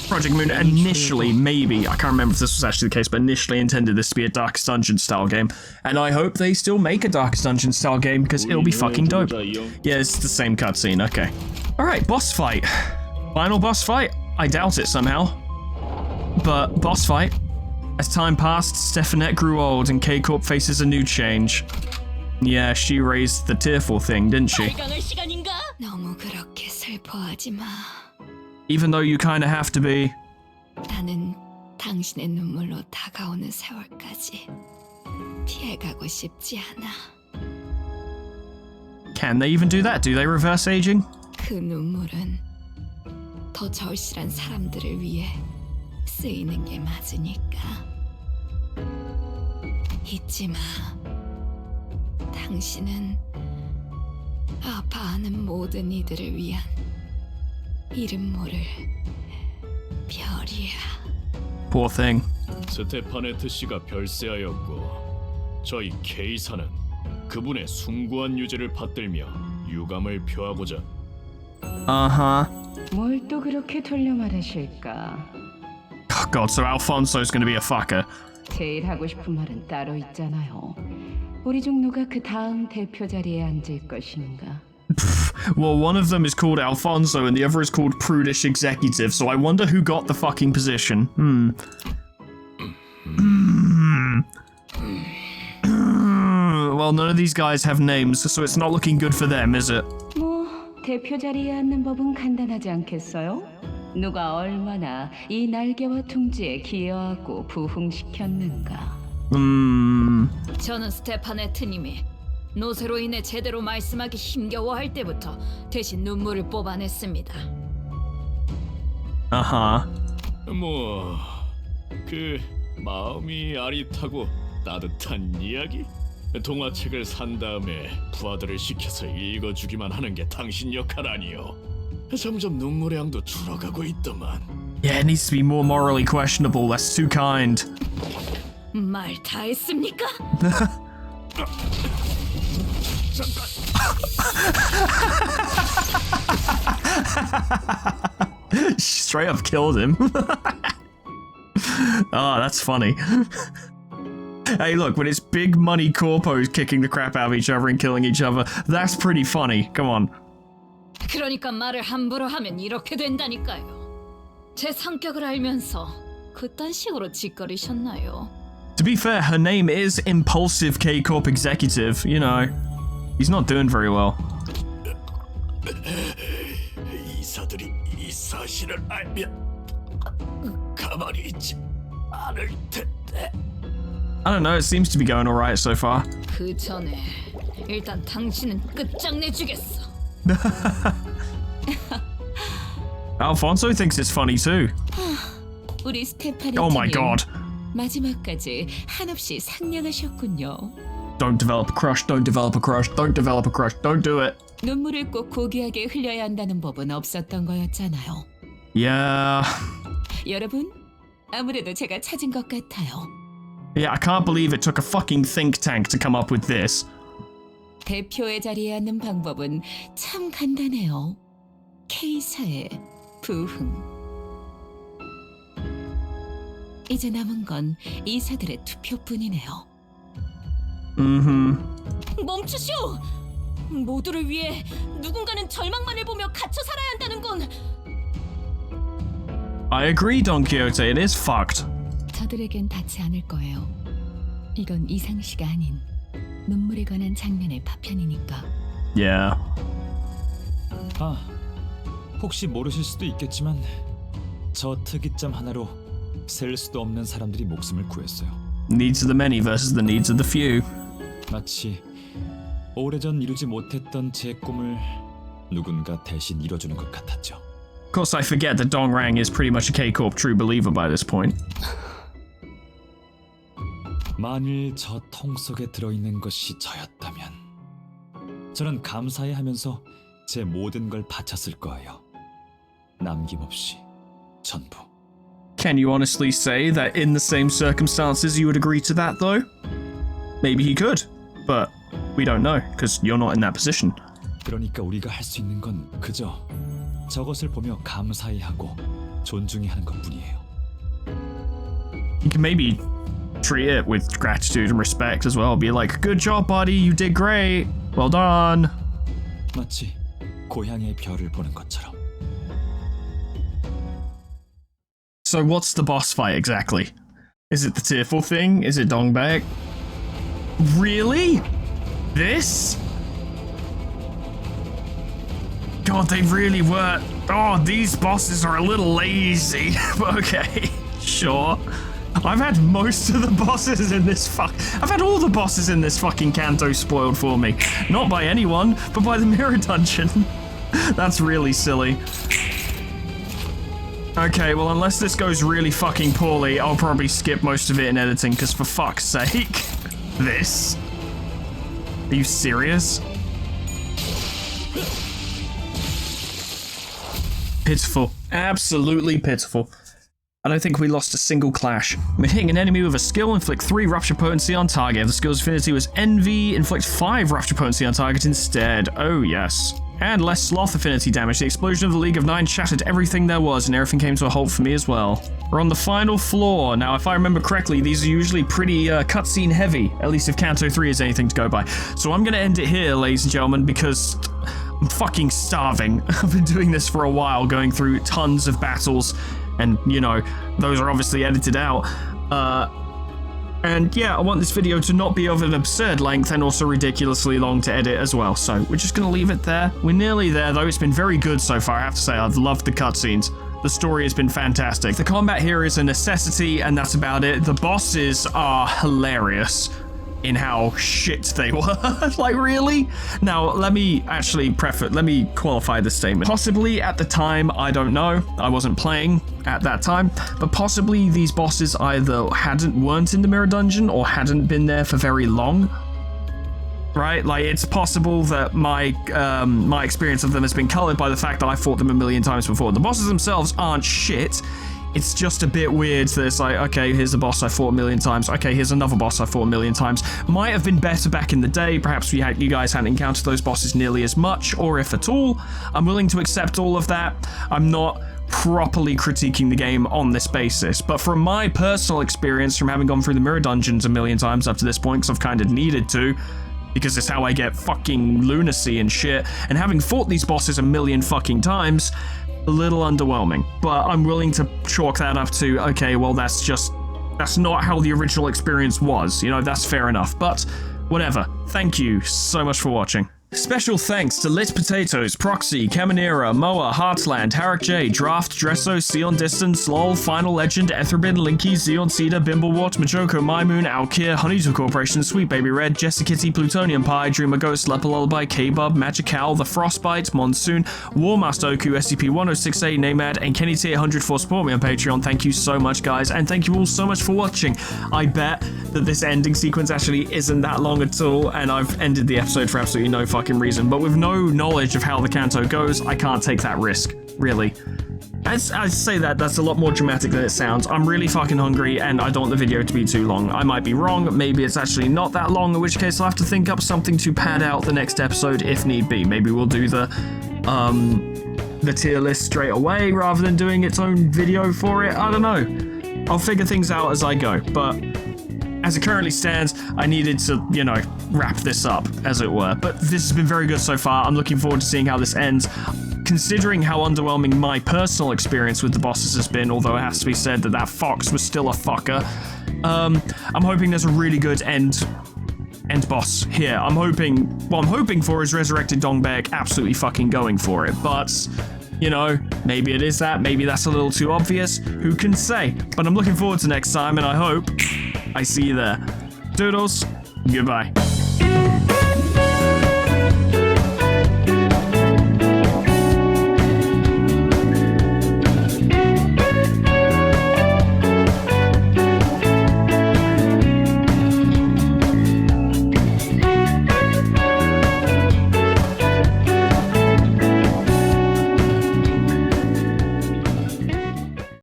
Project Moon initially, maybe, I can't remember if this was actually the case, but initially intended this to be a Darkest Dungeon style game. And I hope they still make a Darkest Dungeon style game, because it'll be fucking dope. Yeah, it's the same cutscene, okay. Alright, boss fight. Final boss fight? I doubt it somehow. But boss fight. As time passed, Stephanette grew old and K-Corp faces a new change. Yeah, she raised the tearful thing, didn't she? 너무 그렇게 슬퍼하지 마. Even though you kinda have to be. 나는 당신의 눈물로 다가오는 세월까지 피해가고 싶지 않아. Can they even do that? Do they reverse aging? 그 눈물은 더 절실한 사람들을 위해 쓰이는 게 맞으니까. 잊지 마. 당신은 아파하는 모든 이들을 위한 이름 모를 별이야. Poor thing. 스테파네트 씨가 별세하였고 저희 K사는 그분의 숭고한 유죄를 받들며 유감을 표하고자. 뭘 또 그렇게 돌려 말하실까? Oh god, so Alfonso's gonna be a fucker. 제일 하고 싶은 말은 따로 있잖아요. 우리 종로가 그 다음 대표 자리에 앉을 것인가? Well, one of them is called Alfonso and the other is called Prudish Executive, so I wonder who got the fucking position. well, none of these guys have names, so it's not looking good for them, is it? 뭐 대표 자리에 앉는 법은 간단하지 않겠어요? 누가 얼마나 이 날개와 둥지에 기여하고 부흥시켰는가. 저는 스테파네트님이 노쇠로 인해 제대로 말씀하기 힘겨워할 때부터 대신 눈물을 뽑아냈습니다. 아하. 뭐... 그... 마음이 아릿하고 따뜻한 이야기? 동화책을 산 다음에 부하들을 시켜서 읽어주기만 하는 게 당신 역할 아니요. 점점 눈물의 양도 줄어가고 있더만. Yeah, it needs to be more morally questionable. That's too kind. 말 다 했습니까? Straight up killed him. Oh, that's funny. Hey, look, when it's big money corpos kicking the crap out of each other and killing each other, that's pretty funny. Come on. 그러니까 말을 함부로 하면 이렇게 된다니까요. 제 성격을 알면서 그딴 식으로 짓거리셨나요? To be fair, her name is Impulsive K-Corp Executive, you know. He's not doing very well. 이사들이 이 사실을 알면 가만히 있지 않을 텐데. I don't know, it seems to be going alright so far. 그 전에 일단 당신은 끝장내주겠어. Alfonso thinks it's funny too. 우리 스테파네트님. Oh my god. 마지막까지 한없이 상냥하셨군요. Don't develop a crush, don't develop a crush, don't develop a crush, don't do it. 눈물을 꼭 고귀하게 흘려야 한다는 법은 없었던 거였잖아요. Yeah. 여러분, 아무래도 제가 찾은 것 같아요. Yeah, I can't believe it took a fucking think tank to come up with this. 대표의 자리에 앉는 방법은 참 간단해요. K사의 부흥. 이제 남은 건 이사들의 투표뿐이네요. 멈추시오! 모두를 위해 누군가는 절망만을 보며 갇혀 살아야 한다는 건 I agree, Don Quixote, it is fucked. 저들에겐 닿지 않을 거예요. 이건 이상시가 아닌 눈물에 관한 장면의 파편이니까. Yeah. 아, 혹시 모르실 수도 있겠지만 저 특이점 하나로 셀 수도 없는 사람들이 목숨을 구했어요. Needs of the many versus the needs of the few. 마치 오래전 이루지 못했던 제 꿈을 누군가 대신 이뤄주는 것 같았죠. Of course, I forget that Dong Rang is pretty much a K-Corp true believer by this point. 만일 저 통 속에 들어있는 것이 저였다면 저는 감사해하면서 제 모든 걸 바쳤을 거예요. 남김없이 전부. Can you honestly say that in the same circumstances you would agree to that, though? Maybe he could, but we don't know, because you're not in that position. 그러니까 우리가 할 수 있는 건 그저 저것을 보며 감사해하고 존중해하는 것뿐이에요. You can maybe treat it with gratitude and respect as well. Be like, good job, buddy, you did great. Well done. 마치 고향의 별을 보는 것처럼. So what's the boss fight exactly? Is it the tearful thing? Is it Dongbak? Really? This? God, they really were. Oh, these bosses are a little lazy. Okay, sure. I've had most of the bosses in this I've had all the bosses in this fucking Kanto spoiled for me. Not by anyone, but by the Mirror Dungeon. That's really silly. Okay, well, unless this goes really fucking poorly, I'll probably skip most of it in editing, because for fuck's sake. This? Are you serious? Pitiful. Absolutely pitiful. I don't think we lost a single clash. When hitting an enemy with a skill, inflict 3 rupture potency on target. If the skill's affinity was envy, inflict 5 rupture potency on target instead. Oh yes. And less sloth affinity damage. The explosion of the League of Nine shattered everything there was, and everything came to a halt for me as well. We're on the final floor. Now, if I remember correctly, these are usually pretty cutscene heavy, at least if Kanto 3 is anything to go by. So I'm gonna end it here, ladies and gentlemen, because I'm fucking starving. I've been doing this for a while, going through tons of battles, and, you know, those are obviously edited out. And yeah, I want this video to not be of an absurd length and also ridiculously long to edit as well. So we're just going to leave it there. We're nearly there though. It's been very good so far, I have to say. I've loved the cutscenes. The story has been fantastic. The combat here is a necessity, and that's about it. The bosses are hilarious in how shit they were. Like, really? Now, let me qualify this statement. Possibly at the time, I don't know. I wasn't playing at that time, but possibly these bosses either weren't in the mirror dungeon or hadn't been there for very long. Right? Like, it's possible that my experience of them has been colored by the fact that I fought them a million times before. The bosses themselves aren't shit. It's just a bit weird that it's like, okay, here's a boss I fought a million times. Okay, here's another boss I fought a million times. Might have been better back in the day. Perhaps you guys hadn't encountered those bosses nearly as much, or if at all. I'm willing to accept all of that. I'm not properly critiquing the game on this basis, but from my personal experience from having gone through the mirror dungeons a million times up to this point, because I've kind of needed to, because it's how I get fucking lunacy and shit, and having fought these bosses a million fucking times, a little underwhelming. But I'm willing to chalk that up to, okay, well, that's not how the original experience was, you know, that's fair enough. But whatever. Thank you so much for watching. Special thanks to Lit Potatoes, Proxy, Caminera, Moa, Heartland, Harak J, Draft, Dresso, Sion Distance, LOL, Final Legend, Etherbin, Linky, Zeon Cedar, Bimblewart, Majoko, Mymoon, Alkir, Honeydew Corporation, Sweet Baby Red, Jessicitty, Plutonium Pie, Dreamer Ghost, Leper Lullaby, K-Bub, Magical, The Frostbite, Monsoon, Warmaster Oku, SCP-1068, Namad, and Kenny T800 for supporting me on Patreon. Thank you so much, guys, and thank you all so much for watching. I bet that this ending sequence actually isn't that long at all, and I've ended the episode for absolutely no fucking reason, but with no knowledge of how the canto goes, I can't take that risk, really. As I say that, that's a lot more dramatic than it sounds. I'm really fucking hungry, and I don't want the video to be too long. I might be wrong, maybe it's actually not that long, in which case I'll have to think up something to pad out the next episode if need be. Maybe we'll do the tier list straight away rather than doing its own video for it. I don't know. I'll figure things out as I go, but as it currently stands, I needed to, you know, wrap this up, as it were. But this has been very good so far. I'm looking forward to seeing how this ends. Considering how underwhelming my personal experience with the bosses has been, although it has to be said that that fox was still a fucker, I'm hoping there's a really good end boss here. What I'm hoping for is Resurrected Dongbaek absolutely fucking going for it, but you know, maybe it is that, maybe that's a little too obvious, who can say? But I'm looking forward to next time, and I hope I see you there. Doodles, goodbye.